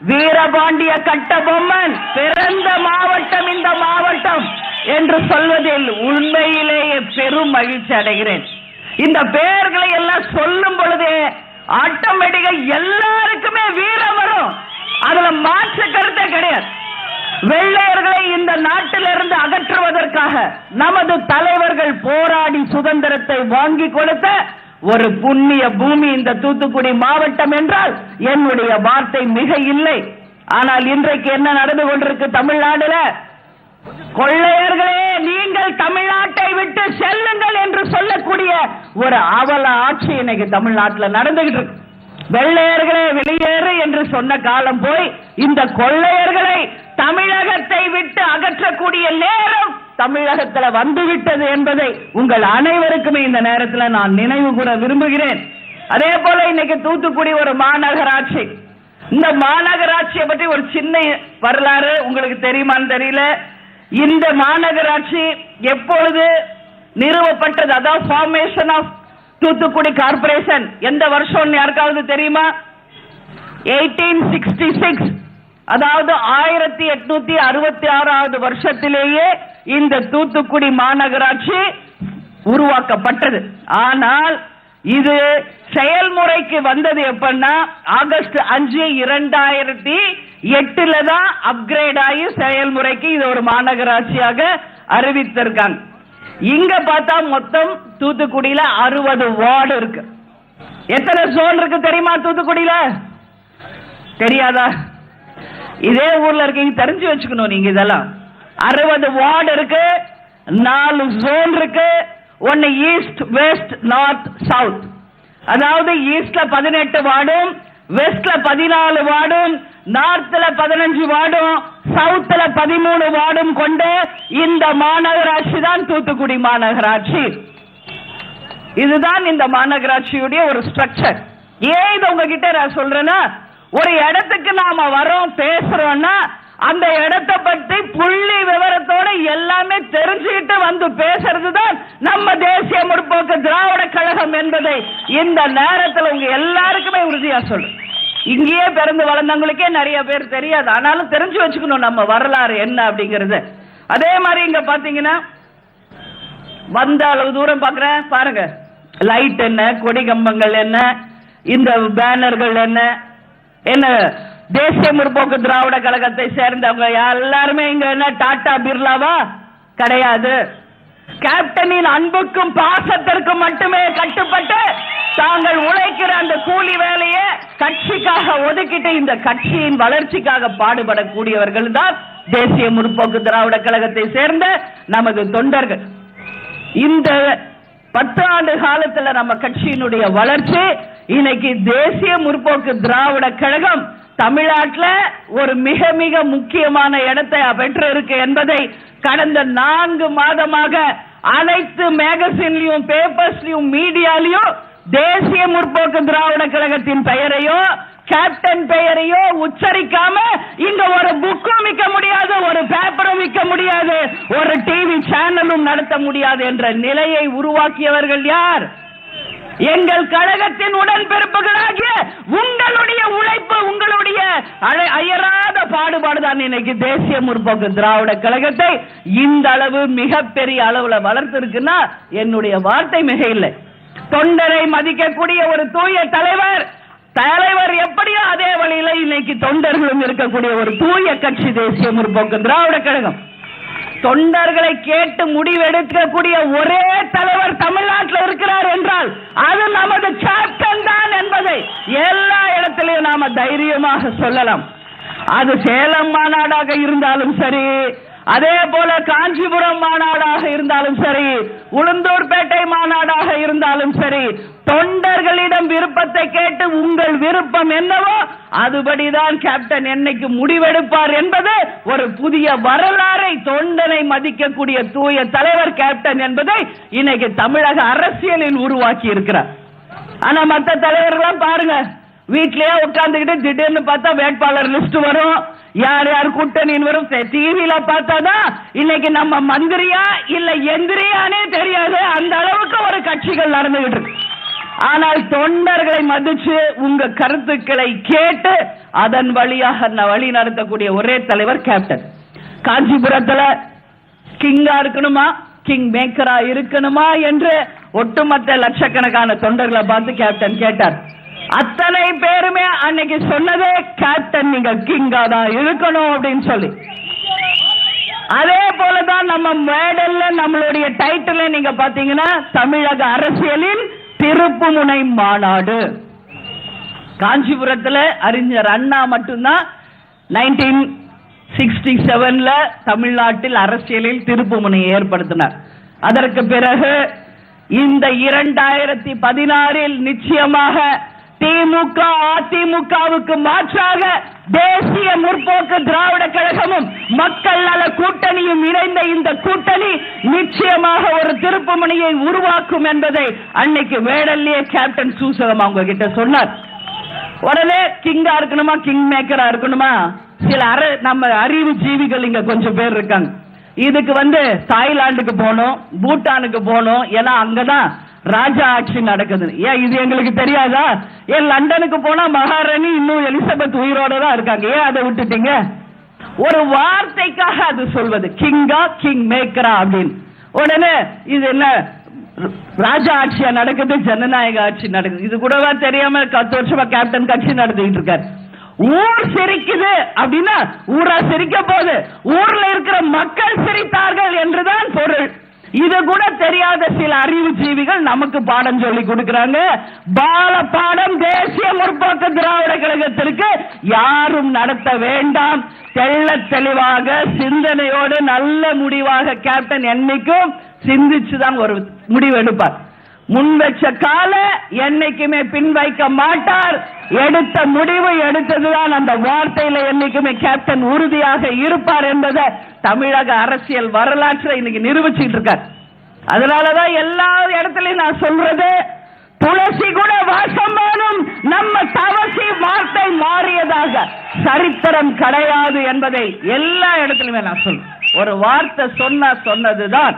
வீரபாண்டிய கட்டபொம்மன் பிறந்த மாவட்டம் இந்த மாவட்டம் என்று சொல்வதில் உண்மையிலேயே பெரும் மகிழ்ச்சி அடைகிறேன். இந்த பெயர்களை எல்லாம் சொல்லும் பொழுதே ஆட்டோமேட்டிக்கா எல்லாருக்குமே வீரம் வரும், அதுல மாற்று கருத்தே கிடையாது. வெள்ளையர்களை இந்த நாட்டிலிருந்து அகற்றுவதற்காக நமது தலைவர்கள் போராடி சுதந்திரத்தை வாங்கி கொடுத்த ஒரு புண்ணிய பூமி இந்த தூத்துக்குடி மாவட்டம் என்றால் என்னுடைய வார்த்தை மிக இல்லை. ஆனால் இன்றைக்கு என்ன நடந்து கொண்டிருக்கு தமிழ்நாடுல? கொள்ளையர்களே நீங்கள் தமிழ்நாட்டை விட்டு செல்லுங்கள் என்று சொல்லக்கூடிய ஒரு அவல ஆட்சி இன்னைக்கு தமிழ்நாட்டில் நடந்துகிட்டு இருக்கு. வெள்ளையர்களே வெளியேறு என்று சொன்ன காலம் போய் இந்த கொள்ளையர்களை தமிழகத்தை விட்டு அகற்றக்கூடிய நேரம் தமிழகத்தில் வந்துவிட்டது என்பதை உங்கள் அனைவருக்குமே இந்த நேரத்தில் நான் நினைவு கூற விரும்புகிறேன். அதே போல இன்னைக்கு தூத்துக்குடி ஒரு மாநகராட்சி. இந்த மாநகராட்சியை பற்றி ஒரு சின்ன வரலாறு உங்களுக்கு தெரியுமான்னு தெரியல. இந்த மாநகராட்சி எப்பொழுது நிறுவப்பட்டது, அதாவது ஃபார்மேஷன் ஆஃப் தூத்துக்குடி கார்பரேஷன் எந்த வருஷம் யாருக்காவது தெரியுமா? 1866, அதாவது 1866வது வருஷத்திலேயே இந்த தூத்துக்குடி மாநகராட்சி உருவாக்கப்பட்டது. ஆனால் இது செயல்முறைக்கு வந்தது எப்பன்னா ஆகஸ்ட் 5, 2008 தான் அப்கிரேட் ஆகி செயல்முறைக்கு இது ஒரு மாநகராட்சியாக அறிவித்திருக்காங்க. இங்க பார்த்தா மொத்தம் தூத்துக்குடியில 60 வார்டு இருக்கு. எத்தனை ஜோன் இருக்கு தெரியுமா தூத்துக்குடியில? தெரியாதா? இதே ஊர்ல இருக்கீங்க, தெரிஞ்சு வச்சுக்கணும் நீங்க. இதெல்லாம் 60 வார்டு இருக்கு, 4 ஜோன் இருக்கு. ஒன்னு ஈஸ்ட், வெஸ்ட், நார்த், சவுத். அதாவது ஈஸ்ட்ல 18 வார்டும், வெஸ்ட்ல 14 வார்டும், நார்த்ல 15 வார்டும், சவுத்ல 13 வார்டும் கொண்ட இந்த மாநகராட்சி தான் தூத்துக்குடி மாநகராட்சி. இதுதான் இந்த மாநகராட்சியுடைய ஒரு ஸ்ட்ரக்சர். ஏன் இது உங்ககிட்ட நான் சொல்றேன்னா, ஒரு இடத்துக்கு நாம வரோம் பேசுறோம்னா அந்த இடத்தை பற்றி புள்ளி விவரத்தோட எல்லாமே தெரிஞ்சுக்கிட்டு வந்து பேசுறது தான் நம்ம தேசிய முற்போக்கு திராவிட கழகம் என்பதை இந்த நேரத்தில் உங்க எல்லாருக்குமே உறுதியா சொல்றேன். இங்கேயே பிறந்து வளர்ந்தவங்களுக்கே நிறைய பேர் தெரியாது, ஆனாலும் தெரிஞ்சு வச்சுக்கணும் நம்ம வரலாறு என்ன அப்படிங்கிறது. அதே மாதிரி இங்க பாத்தீங்கன்னா வந்த அளவு தூரம் பாக்குறேன் பாருங்க, லைட் என்ன, கொடி கம்பங்கள் என்ன, இந்த பேனர்கள் என்ன, என்ன தேசிய முற்போக்கு திராவிட கழகத்தை சேர்ந்தவங்க எல்லாருமே இங்க என்ன டாடா பிர்லாவா? கிடையாது. கேப்டனின் அன்புக்கும் பாசத்திற்கும் மட்டுமே கட்டுப்பட்டு தாங்கள் உழைக்கிற அந்த கூலி வேலையை கட்சிக்காக ஒதுக்கிட்டு இந்த கட்சியின் வளர்ச்சிக்காக பாடுபடக்கூடியவர்கள் தான் தேசிய முற்போக்கு திராவிட கழகத்தை சேர்ந்த நமது தொண்டர்கள். இந்த 10 ஆண்டு காலத்துல நம்ம கட்சியினுடைய வளர்ச்சி இன்னைக்கு தேசிய முற்போக்கு திராவிட கழகம் தமிழ்நாட்டில் ஒரு மிக மிக முக்கியமான இடத்தை பெற்று இருக்கு என்பதை கடந்த 4 மாதமாக அனைத்து மேகசின்லயும், பேப்பர்ஸ்லயும், மீடியாலையும் தேசிய முற்போக்கு திராவிட கழகத்தின் பெயரையோ கேப்டன் பெயரையோ உச்சரிக்காம இங்க ஒரு புக்கும் விற்க முடியாது, ஒரு பேப்பரும் விற்க முடியாது, ஒரு டிவி சேனலும் நடத்த முடியாது என்ற நிலையை உருவாக்கியவர்கள் யார்? எங்கள் கழகத்தின் உடன்பிறப்புகளாகிய உங்களுடைய உழைப்பு, உங்களுடைய அயராத பாடுபாடுதான் இன்னைக்கு தேசிய முற்போக்கு திராவிட கழகத்தை இந்த அளவு மிகப்பெரிய அளவுல வளர்த்திருக்குன்னா என்னுடைய வார்த்தை மிக இல்லை. தொண்டரை மதிக்கக்கூடிய ஒரு தூய தலைவர் எப்படியோ அதே வழியில இன்னைக்கு தொண்டர்களும் இருக்கக்கூடிய ஒரு தூய கட்சி தேசிய முற்போக்கு திராவிட கழகம். தொண்டர்களை கேட்டு முடிவெடுக்கக்கூடிய ஒரே தலைவர் தமிழ்நாட்டில் இருக்கிறார் என்றால் அது நமது கேப்டன் தான் என்பதை எல்லா இடத்திலையும் நாம தைரியமாக சொல்லலாம். அது சேலம் மாநாடாக இருந்தாலும் சரி, அதே போல காஞ்சிபுரம் மாநாடாக இருந்தாலும் சரி, உளுந்தூர்பேட்டை மாநாடாக இருந்தாலும் சரி, தொண்டர்களிடம் விருப்பத்தை கேட்டு உங்கள் விருப்பம் என்னவோ அதுபடிதான் கேப்டன் என்னைக்கு முடிவெடுப்பார் என்பது ஒரு புதிய வரலாறை தொண்டனை மதிக்கக்கூடிய தூய தலைவர் கேப்டன் என்பதை இன்னைக்கு தமிழக அரசியலில் உருவாக்கி இருக்கிறார். ஆனா மற்ற தலைவர்கள்லாம் பாருங்க, வீட்லயே உட்கார்ந்துகிட்டு திடீர்னு பார்த்தா வேட்பாளர் லிஸ்ட் வரும், யார் யார் கூட்டணின்னு வரும். டிவியில பார்த்தாதான் இன்னைக்கு நம்ம மந்திரியா இல்ல எந்திரியானே தெரியாது, அந்த அளவுக்கு ஒரு கட்சிகள் நடந்துகிட்டு இருக்கு. ஆனால் தொண்டர்களை மதிச்சு உங்க கருத்துக்களை கேட்டு அதன் வழியாக வழி நடத்தக்கூடிய ஒரே தலைவர் கேப்டன். காஞ்சிபுரத்துல கிங்கா இருக்கணுமா, கிங் மேக்கரா இருக்கணுமா என்று ஒட்டுமொத்த லட்சக்கணக்கான தொண்டர்களை பார்த்து கேப்டன் கேட்டார். அத்தனை பேருமே அன்னைக்கு சொன்னதே கேப்டன் நீங்க கிங்கா தான் இருக்கணும் அப்படின்னு சொல்லி. அதே போலதான் நம்ம மேடல்ல நம்மளுடைய டைட்டில் நீங்க பாத்தீங்கன்னா தமிழக அரசியலின் திருப்புமுனை மாநாடு. காஞ்சிபுரத்துல அறிஞர் அண்ணா மட்டும்தான் 1967 தமிழ்நாட்டில் அரசியலில் திருப்புமுனை ஏற்படுத்தினார். அதற்கு பிறகு இந்த 2016 நிச்சயமாக திமுக அதிமுகவுக்கு மாற்றாக தேசிய முற்போக்கு திராவிட கழகமும் மக்கள் நல கூட்டணியும் இணைந்த இந்த கூட்டணி நிச்சயமாக ஒரு திருப்புமுனையை உருவாக்கும் என்பதை அன்னைக்கு வேடல்லே கேப்டன் சூசகம் அவங்க கிட்ட சொன்னார். உடனே கிங்கா இருக்கணுமா, கிங் மேக்கரா இருக்கணுமா, சில நம்ம அறிவு ஜீவிகள் இங்க கொஞ்சம் பேர் இருக்காங்க. இதுக்கு தாய்லாந்துக்கு போனோம், பூட்டானுக்கு போனோம், ஏன்னா அங்கதான் ராஜா ஆட்சி நடக்குது. ஏன் இது எங்களுக்கு தெரியாதா? ஏன் லண்டனுக்கு போனா மகாராணி இன்னும் எலிசபெத் உயிரோட தான் இருக்காங்க, ஏன் அதை விட்டுட்டீங்க? ஒரு வார்த்தைக்காக அது சொல்வது கிங்கா கிங் மேக்கரா அப்படின்னு. உடனே இது என்ன ராஜா ஆட்சியா நடக்குது, ஜனநாயக ஆட்சி நடக்குது, இது கூடவா தெரியாம 10 வருஷமா கேப்டன் கட்சி நடத்திட்டு இருக்காரு. ஊர் சிரிக்குது அப்படின்னா ஊரா சிரிக்க போது, ஊர்ல இருக்கிற மக்கள் சிரித்தார்கள் என்றுதான் பொருள். இது கூட தெரியாத சில அறிவு ஜீவிகள் நமக்கு பாடம் சொல்லி கொடுக்கிறாங்க. பால பாடம் தேசிய முற்போக்கு திராவிட கழகத்திற்கு யாரும் நடத்த வேண்டாம். தெள்ள தெளிவாக சிந்தனையோடு நல்ல முடிவாக கேப்டன் என்னைக்கும் சிந்திச்சுதான் ஒரு முடிவு எடுப்பார். முன் வச்ச கால என்னைக்குமே பின் வைக்க மாட்டார். எடுத்த முடிவு எடுத்ததுதான், அந்த வார்த்தையில என்னைக்குமே கேப்டன் உறுதியாக இருப்பார் என்பதை தமிழக அரசியல் வரலாற்றை இன்னைக்கு நிரூபிச்சுட்டு இருக்கார். அதனாலதான் எல்லா இடத்துலயும் நான் சொல்றது, துளசி கூட வாசம் வேணும், நம்ம தவசி வார்த்தை மாறியதாக சரித்திரம் கிடையாது என்பதை எல்லா இடத்துலயுமே நான் சொல்றேன். ஒரு வார்த்தை சொன்னதுதான்,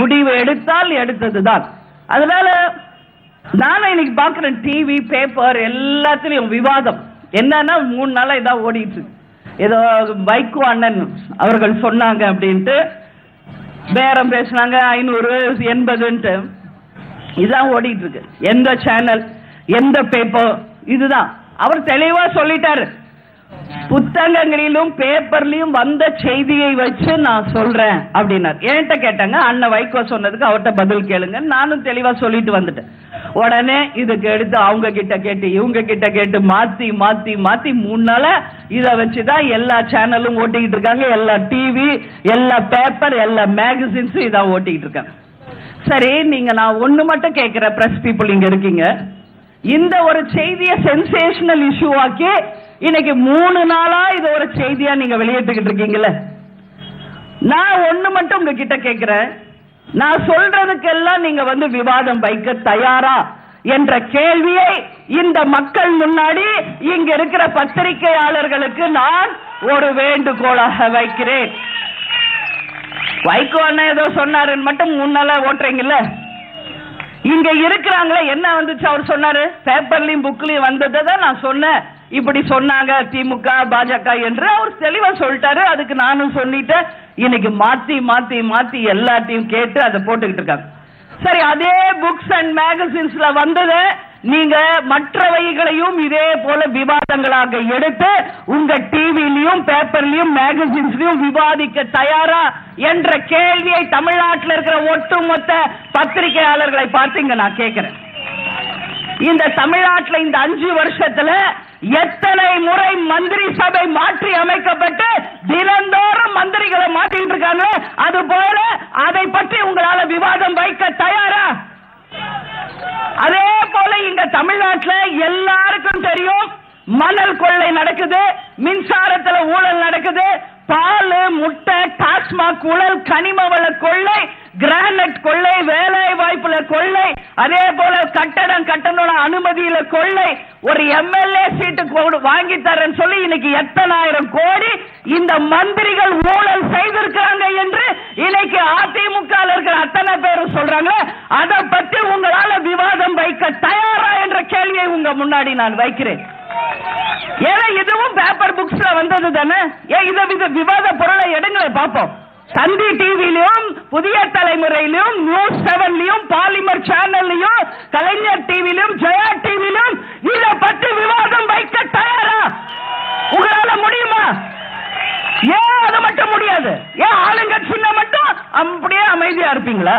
முடிவு எடுத்தால் எடுத்ததுதான். அதனால நானும் இன்னைக்கு பாக்குறேன் டிவி பேப்பர் எல்லாத்திலையும் விவாதம் என்னன்னா 3 நாளா இதான் ஓடிட்டு இருக்கு. ஏதோ வைகோ அண்ணன் அவர்கள் சொன்னாங்க அப்படின்ட்டு பேரம் பேசினாங்க, 580 இதான் ஓடிட்டு இருக்கு. எந்த சேனல் எந்த பேப்பர் இதுதான். அவர் தெளிவா சொல்லிட்டாரு, புத்தகங்களிலும் பேப்பர்லயும் வந்த செய்தியை வச்சு நான் சொல்றேன் அப்படின்னார். என்கிட்ட கேட்டாங்க, அண்ணன் வைகோ சொன்னதுக்கு அவர்கிட்ட பதில் கேளுங்க, நானும் தெளிவா சொல்லிட்டு வந்துட்டேன். உடனே இதுக்கு எடுத்து அவங்க கிட்ட கேட்டு இவங்க கிட்ட கேட்டு மாத்தி மாத்தி மாத்தி 3 நாளா இதை வச்சுதான் எல்லா சேனலும் ஓட்டிக்கிட்டு இருக்காங்க. எல்லா டிவி, எல்லா பேப்பர், எல்லா மேகசின்ஸ் இதான் ஓட்டிக்கிட்டு இருக்காங்க. சரி, நீங்க நான் ஒண்ணு மட்டும் கேட்கிற பிரஸ் பீப்புள் இங்க இருக்கீங்க, இந்த ஒரு செய்தியை சென்சேஷனல் இஷ்யூ ஆக்கி இன்னைக்கு 3 நாளா இது ஒரு செய்தியா நீங்க வெளியிட்டுக்கிட்டு இருக்கீங்கல்ல, நான் ஒண்ணு மட்டும் உங்ககிட்ட கேட்கிறேன், நான் சொல்றதுக்கெல்லாம் நீங்க விவாதம் வைக்க தயாரா என்ற கேள்வியை இந்த மக்கள் முன்னாடி இங்க இருக்கிற பத்திரிகையாளர்களுக்கு நான் ஒரு வேண்டுகோளாக வைக்கிறேன். வைகோ அண்ணா ஏதோ சொன்னாருன்னு மட்டும் 3 நாளா ஓட்டுறீங்கல்ல, இங்க இருக்கிறாங்களே என்ன வந்துச்சு? அவர் சொன்னாரு, பேப்பர்லயும் புக்லயும் வந்ததை நான் சொன்னேன், இப்படி சொன்னாங்க திமுக பாஜக என்று அவர் தெளிவா சொல்லிட்டாரு. அதுக்கு நானும் சொல்லிட்டேன். இன்னைக்கு மாத்தி மாத்தி மாத்தி எல்லாத்தையும் கேட்டு அதை போட்டுக்கிட்டு இருக்காங்க. சரி, அதே புக்ஸ் அண்ட் மேகசின்ஸ்ல வந்தது நீங்க மற்றவைகளையும் இதே போல விவாதங்களாக எடுத்து உங்க டிவிலையும் பேப்பர்லயும் மேகசின்ஸ்லயும் விவாதிக்க தயாரா என்ற கேள்வியை தமிழ்நாட்டில் இருக்கிற ஒட்டுமொத்த பத்திரிகையாளர்களை பார்த்து இங்க நான் கேட்கிறேன். இந்த தமிழ்நாட்டில் இந்த 5 வருஷத்துல எத்தனை முறை மந்திரி சபை மாற்றி அமைக்கப்பட்டு தினந்தோறும் மந்திரிகளை மாற்றிட்டு இருக்காங்க, அது போல அதை பற்றி உங்களால விவாதம் வைக்க தயாரா? அதே போல இங்க தமிழ்நாட்டில் எல்லாருக்கும் தெரியும், மணல் கொள்ளை நடக்குது, மின்சாரத்துல ஊழல் நடக்குது, பால் முட்டை டாஸ்மாக் ஊழல் கனிம வள கொள்ளை கிரானைட் கொள்ளை, வேலை வாய்ப்புல கொள்ளை, அதே போல கட்டணோட அனுமதியில கொள்ளை, ஒரு எம்எல்ஏ சீட்டு வாங்கி தரேன்னு சொல்லி இன்னைக்கு எத்தனாயிரம் கோடி இந்த மந்திரிகள் ஊழல் செய்திருக்காங்க என்று இன்னைக்கு அதிமுக இருக்கிற அத்தனை பேரும் சொல்றாங்க. அதை பத்தி உங்களால விவாதம் வைக்க தயாரா என்ற கேள்வியை உங்க முன்னாடி நான் வைக்கிறேன். ஏன்னா இதுவும் பேப்பர் புக்ஸ்ல வந்தது தானே. இதை விவாத பொருளை எடுங்க பார்ப்போம். தந்தி டிவிலையும், புதிய தலைமுறையிலும், நியூஸ் 7லயும், பாலிமர் சேனல்லையும், கலைஞர் டிவிலையும், ஜெயா டிவிலையும் இதை பற்றி விவாதம் வைக்க தயாரா? உங்களால முடியுமா? ஏன் அது மட்டும் முடியாது? ஏன் ஆளுங்கட்சியில மட்டும் அப்படியே அமைதியா இருப்பீங்களா?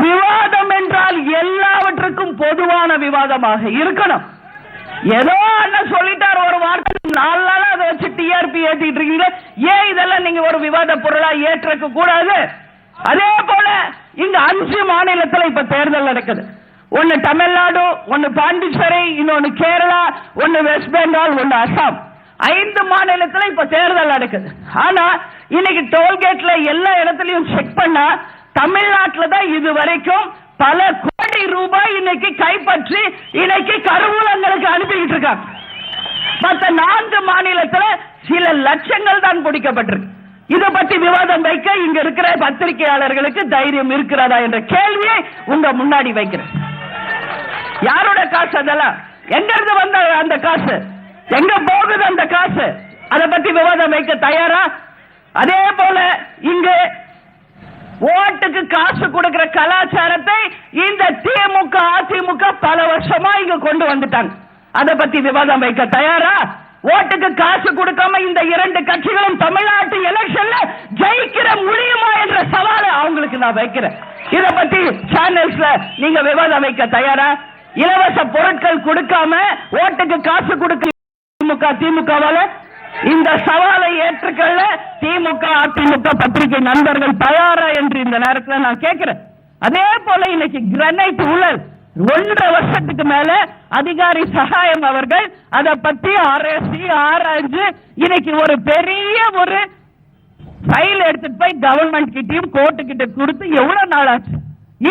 விவாதம் என்றால் எல்லாவற்றுக்கும் பொதுவான விவாதமாக இருக்கணும். ஏதோ அண்ணன் சொல்லிட்டார் ஒரு வார்த்தை, 4 நாளா அதை வச்சு டிஆர்பி ஏத்திட்டு இருக்கீங்க. ஏன் இதெல்லாம் நீங்க ஒரு விவாத பொருளா ஏற்க கூடாது? அதே போல இங்க 5 மாநிலத்தில் இப்ப தேர்தல் நடக்குது. ஒன்னு தமிழ்நாடு, ஒன்னு பாண்டிச்சேரி, இன்னொன்னு கேரளா, ஒன்னு வெஸ்ட் பெங்கால், ஒன்னு அசாம். 5 மாநிலத்தில் இப்ப தேர்தல் நடக்குது. ஆனா இன்னைக்கு டோல்கேட்ல எல்லா இடத்துலயும் செக் பண்ணா தமிழ்நாட்டில் தான் இது வரைக்கும் பல கோடி ரூபாய் இன்னைக்கு கைப்பற்றி இன்னைக்கு கருவூலங்களுக்கு அனுப்பிக்கிட்டு இருக்காங்க. மற்ற 4 மாநிலத்தில் சில லட்சங்கள் தான் பிடிக்கப்பட்டிருக்கு. இதை பற்றி விவாதம் வைக்க இங்க இருக்கிற பத்திரிகையாளர்களுக்கு தைரியம் இருக்கிறதா என்ற கேள்வியை உங்க முன்னாடி வைக்கிறேன். யாரோட காசு அதெல்லாம்? எங்க இருந்து வந்த அந்த காசு? எங்க போகுது அந்த காசு? அதை பற்றி விவாதம் வைக்க தயாரா? அதே போல இங்கு ஓட்டுக்கு காசு கொடுக்கிற கலாச்சாரத்தை இந்த திமுக அதிமுக பல வருஷமா இங்க கொண்டு வந்துட்டாங்க. அதை பத்தி விவாதம் வைக்க தயாரா? ஓட்டுக்கு காசு கொடுக்காம இந்த 2 கட்சிகளும் தமிழ்நாட்டு எலெக்ஷன்ல ஜெயிக்கிற முடியுமா என்ற சவாலை அவங்களுக்கு நான் வைக்கிறேன். இதை பத்தி சேனல்ஸ்ல நீங்க விவாதம் வைக்க தயாரா? இலவச பொருட்கள் கொடுக்காம ஓட்டுக்கு காசு கொடுக்க திமுகவால இந்த சவாலை ஏற்றுக்கொள்ள திமுக அதிமுக பத்திரிகை நண்பர்கள் தயாரா என்று இந்த நேரத்தில் நான் கேட்கிறேன். அதே போல இன்னைக்கு கிரானைட் ஊழல் 1.5 வருஷத்துக்கு மேல அதிகாரி சகாயம் அவர்கள் அதை பத்தி ஆராய்ஞ்சு இன்னைக்கு ஒரு பெரிய ஒரு ஃபைல் எடுத்துட்டு போய் கவர்மெண்ட் கிட்டையும் கோர்ட்டு கிட்ட கொடுத்து எவ்வளவு நாள் ஆச்சு?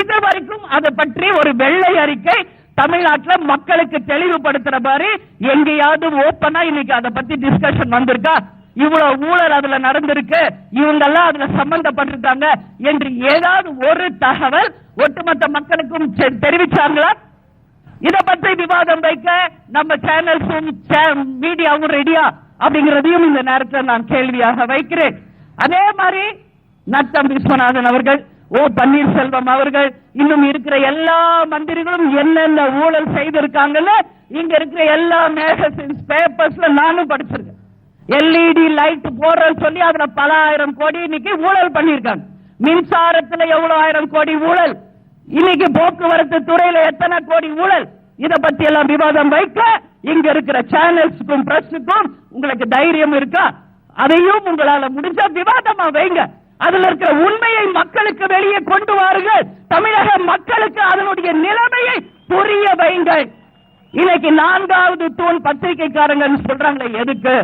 இது வரைக்கும் அதை பற்றி ஒரு வெள்ளை அறிக்கை தமிழ்நாட்டில் மக்களுக்கு தெளிவுபடுத்துற மாதிரி எங்கேயாவது ஓப்பனா இன்னைக்கு அதை பத்தி டிஸ்கஷன் வந்திருக்கா? இவ்வளவு ஊழல் அதுல நடந்திருக்கு, இவங்க எல்லாம் அதுல சம்பந்தப்பட்டிருக்காங்க என்று ஏதாவது ஒரு தகவல் ஒட்டுமொத்த மக்களுக்கும் தெரிவிச்சாங்களா? இதை பற்றி விவாதம் வைக்க நம்ம சேனல்ஸும் மீடியாவும் ரெடியா அப்படிங்கிறதையும் இந்த நேரத்தில் நான் கேள்வியாக வைக்கிறேன். அதே மாதிரி நத்தம் விஸ்வநாதன் அவர்கள், ஓ பன்னீர்செல்வம் அவர்கள், இன்னும் இருக்கிற எல்லா மந்திரிகளும் என்னென்ன ஊழல் செய்திருக்காங்கன்னு இங்க இருக்கிற எல்லா மேகசின்ஸ் பேப்பர்ஸ்ல நானும் படிச்சிருக்கேன். எல்இடி லைட் போடுற சொல்லி அதுல பல ஆயிரம் கோடி இன்னைக்கு ஊழல் பண்ணிருக்காங்க. மின்சாரத்துல எவ்வளவு 1000 கோடி ஊழல், இன்னைக்கு போக்குவரத்து துறையில எத்தனை கோடி ஊழல். இதை பத்தி எல்லாம் விவாதம் வைக்க இங்க இருக்கிற சேனல்ஸுக்கும் பிரஸுக்கும் உங்களுக்கு தைரியம் இருக்கா? அதையும் உங்களால முடிஞ்ச விவாதமா வைங்க. அதுல இருக்கிற உண்மையை மக்களுக்கு வெளியே கொண்டு வாருங்கள். தமிழக மக்களுக்கு அதனுடைய நிலைமையை புரிய வைங்கள். இன்னைக்கு 4வது தூண் பத்திரிகைக்காரங்க சொல்றாங்களே, எதுக்கு?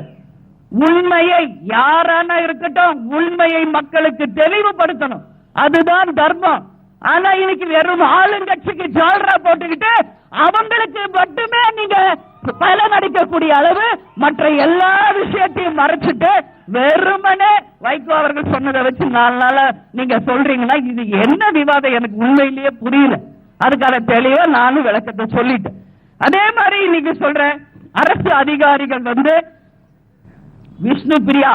உண்மையை யாரான இருக்கட்டும், உண்மையை மக்களுக்கு தெளிவுபடுத்தணும். அதுதான் தர்மம். ஆனா இன்னைக்கு வெறும் ஆளுங்கட்சிக்கு ஜால்ரா போட்டுக்கிட்டு அவங்களுக்கு மட்டுமே நீங்க பலன் அடிக்கக்கூடிய அளவு மற்ற எல்லா விஷயத்தையும் மறைச்சிட்டு வெறுமனே வைகோ அவர்கள் சொன்னதை வச்சு 4 நாளா நீங்க சொல்றீங்கன்னா இது என்ன விவாதம்? எனக்கு உண்மையிலேயே புரியல. அதுக்கான தெளிவா நானும் விளக்கத்தை சொல்லிட்டேன். அதே மாதிரி இன்னைக்கு சொல்றேன், அரசு அதிகாரிகள் விஷ்ணு பிரியா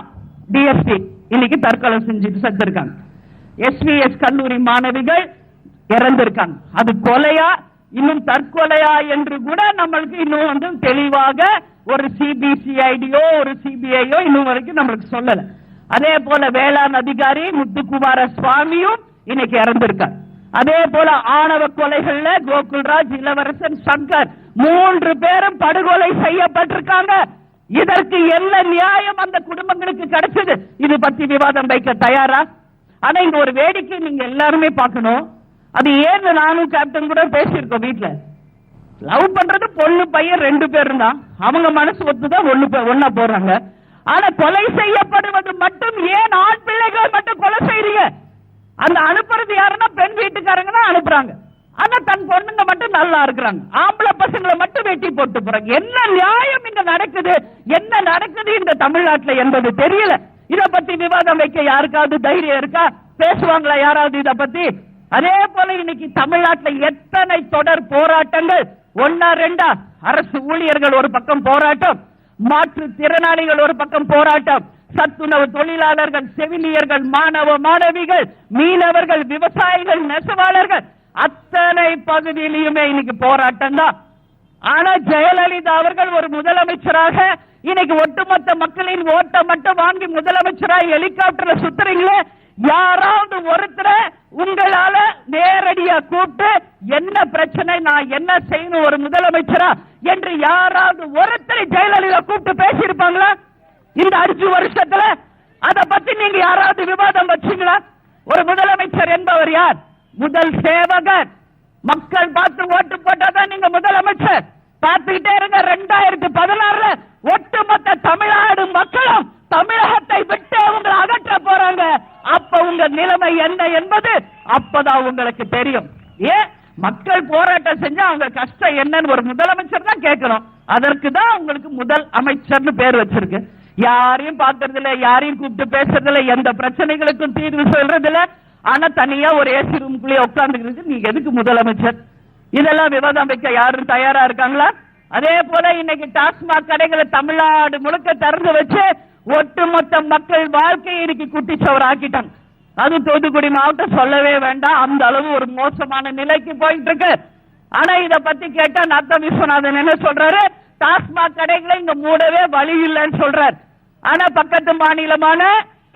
டிஎஸ்பி இன்னைக்கு தற்கொலை செஞ்சுட்டு செத்துருக்காங்க. எஸ்விஎஸ் கல்லூரி மாணவிகள் இறந்திருக்காங்க. அது கொலையா இன்னும் தற்கொலையா என்று கூட நம்மளுக்கு இன்னும் தெளிவாக ஒரு சிபிசிஐடியோ ஒரு சிபிஐயோ இன்னும் வரைக்கும் நம்மளுக்கு சொல்லல. அதே போல வேளாண் அதிகாரி முத்துக்குமார சுவாமியும் இன்னைக்கு இறந்திருக்கார். அதே போல ஆணவ கொலைகள்ல கோகுல்ராஜ், இளவரசன், சங்கர் 3 பேரும் படுகொலை செய்யப்பட்டிருக்காங்க. இதற்கு என்ன நியாயம் அந்த குடும்பங்களுக்கு கிடைச்சது? இது பத்தி விவாதம் வைக்க தயாரா? ஆனா இங்க ஒரு வேடிக்கை நீங்க எல்லாருமே பார்க்கணும். அது ஏன் நானும் கேப்டன் கூட பேசியிருக்கோம். வீட்டுல லவ் பண்றது பொண்ணு பையன் 2 பேரும் தான், அவங்க மனசு ஒத்துதான் ஒன்னா போறாங்க. ஆனா கொலை செய்யப்படுவது மட்டும் ஏன் ஆண் பிள்ளைகள் மட்டும் கொலை செய்றீங்க? அந்த அனுப்புறது யாருன்னா பெண் வீட்டுக்காரங்க தான் அனுப்புறாங்க. ஆனா தன் பொண்ணுங்க மட்டும் நல்லா இருக்கிறாங்க, ஆம்பளை பசங்களை மட்டும் வெட்டி போட்டு போறாங்க. என்ன நியாயம் இங்க நடக்குது, என்ன நடக்குது இந்த தமிழ்நாட்டுல என்பது தெரியல. இத பத்தி விவாதம் வைக்க யாருக்காவது தைரியம் இருக்கா? பேசுவாங்களா யாராவது இத பத்தி? அதே போல இன்னைக்கு தமிழ்நாட்டுல எத்தனை தொடர் போராட்டங்கள், ஒன்னா ரெண்டா? அரசு ஊழியர்கள் ஒரு பக்கம் போராட்டம், மாற்றுத்திறனாளிகள் ஒரு பக்கம் போராட்டம், சத்துணவு தொழிலாளர்கள், செவிலியர்கள், மாணவ மாணவிகள், மீனவர்கள், விவசாயிகள், நெசவாளர்கள், அத்தனை பகுதியிலுமே இன்னைக்கு போராட்டம் தான். ஆனா ஜெயலலிதா அவர்கள் ஒரு முதலமைச்சராக இன்னைக்கு ஒட்டுமொத்த மக்களின் ஓட்டை மட்டும் வாங்கி முதலமைச்சராக ஹெலிகாப்டர்ல சுத்துறீங்களே, யாராவது ஒருத்தரை உங்களால நேரடியா கூப்பிட்டு என்ன பிரச்சனை, நான் என்ன செய்யணும் ஒரு முதலமைச்சரா என்று யாராவது ஒருத்தரை ஜெயலலிதா கூப்பிட்டு பேசியிருப்பாங்களா இந்த 5 வருஷத்துல? அத பத்தி நீங்க யாராவது விவாதம் வச்சீங்களா? ஒரு முதலமைச்சர் என்பவர் யார்? முதல் சேவகர். மக்கள் பார்த்து ஓட்டு போட்டாதான் நீங்க முதலமைச்சர். பார்த்துக்கிட்டே இருங்க, 2016 ஒட்டுமொத்த தமிழ்நாடு மக்களும் தமிழகத்தை விட்டு உங்களை அகற்ற போறாங்க. அப்ப உங்க நிலைமை என்ன என்பது அப்பதான் உங்களுக்கு தெரியும். ஏன் மக்கள் போராட்டம் செஞ்சா அவங்க கஷ்டம் என்னன்னு ஒரு முதலமைச்சர் தான் கேட்கணும். அதற்கு தான் உங்களுக்கு முதல் அமைச்சர்னு பேர் வச்சிருக்கு. யாரையும் பார்க்கறது இல்ல, யாரையும் கூப்பிட்டு பேசுறது இல்ல, எந்த பிரச்சனைகளுக்கும் தீர்வு சொல்றது இல்ல. ஆனா தனியா ஒரு ஏசி ரூம்குள்ளேயே உட்கார்ந்துக்கிறது நீங்க எதுக்கு முதலமைச்சர்? இதெல்லாம் விவாதம் வைக்க யாரும் தயாரா இருக்காங்களா? அதே போல இன்னைக்கு டாஸ்மாக் கடைகளை தமிழ்நாடு முழுக்க திறந்து வச்சு ஒட்டுமொத்த மக்கள் வாழ்க்கையை இன்னைக்கு குட்டிச்சவர் ஆக்கிட்டாங்க. அது தூத்துக்குடி மாவட்டம் சொல்லவே வேண்டாம், அந்த அளவு ஒரு மோசமான நிலைக்கு போயிட்டு இருக்கு. ஆனா இத பத்தி கேட்டா நத்த விஸ்வநாதன் என்ன சொல்றாரு? டாஸ்மாக் கடைகளை இங்க மூடவே வழி இல்லைன்னு சொல்றாரு. ஆனா பக்கத்து மாநிலமான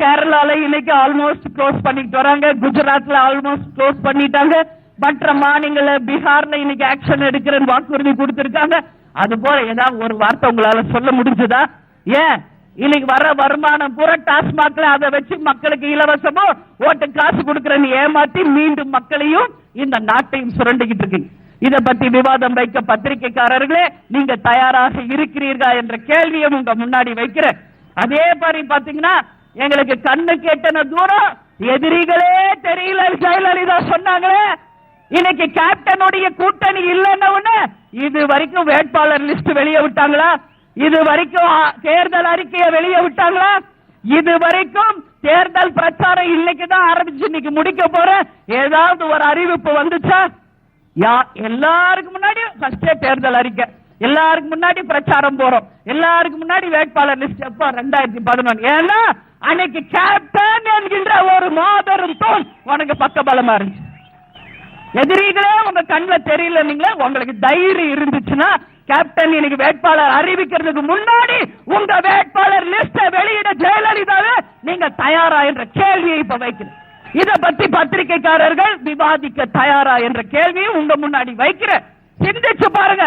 கேரளால இன்னைக்கு ஆல்மோஸ்ட் க்ளோஸ் பண்ணிட்டு வராங்க, குஜராத்ல ஆல்மோஸ்ட் க்ளோஸ் பண்ணிட்டாங்க, மற்ற மாநில பீகார்ல இன்னைக்கு ஆக்ஷன் எடுக்கிறேன்னு வாக்குறுதி கொடுத்திருக்காங்க. அது போல ஏதாவது ஒரு வார்த்தை உங்களால சொல்ல முடிஞ்சதா? ஏன் இன்னைக்கு வர வருமானம் பூரா டாஸ்மாக்ல அதை வச்சு மக்களுக்கு இலவசமோ ஓட்டு காசு கொடுக்கறன்னு ஏமாத்தி மீண்டும் மக்களையும் இந்த நாட்டையும் சுரண்டிக்கிட்டு இருக்கீங்க. இத பத்தி விவாதம் வைக்க பத்திரிகைக்காரர்களே நீங்க தயாராக இருக்கிறீர்களா என்ற கேள்வியை உங்க முன்னாடி வைக்கிறேன். அதே மாதிரி பாத்தீங்கன்னா எங்களுக்கு கண்ணு கேட்டன தூரம் எதிரிகளே தெரியல ஜெயலலிதா சொன்னாங்களே. இன்னைக்கு கேப்டனுடைய கூட்டணி இல்லைன்னு இது வரைக்கும் வேட்பாளர் லிஸ்ட் வெளியே விட்டாங்களா? இது வரைக்கும் தேர்தல் அறிக்கையை வெளியே விட்டாங்களா? இது வரைக்கும் தேர்தல் பிரச்சாரம் இன்னைக்குதான் ஆரம்பிச்சு இன்னைக்கு முடிக்க போற ஏதாவது ஒரு அறிவிப்பு வந்துச்சா? எல்லாருக்கும் முன்னாடி ஃபர்ஸ்டே தேர்தல் அறிக்கை, எல்லாருக்கும் முன்னாடி பிரச்சாரம் போறோம், எல்லாருக்கும் முன்னாடி வேட்பாளர் லிஸ்ட் எப்ப 2011. ஏன்னா அன்னைக்கு கேப்டன் என்கின்ற ஒரு மாபெரும் தோல் உனக்கு பக்கபலமா இருந்துச்சு. எதிரிகளே உங்க கண்ணுல தெரியல, நீங்களே உங்களுக்கு தைரியம் இருந்துச்சுன்னா கேப்டன் இன்னைக்கு வேட்பாளர் அறிவிக்கிறதுக்கு முன்னாடி உங்க வேட்பாளர் லிஸ்ட வெளியிட ஜெயலலிதாவே நீங்க தயாரா என்ற கேள்வியை இப்ப வைக்கிறேன். இத பத்தி பத்திரிகைக்காரர்கள் விவாதிக்க தயாரா என்ற கேள்வியை உங்க முன்னாடி வைக்கிறேன். சிந்திச்சு பாருங்க.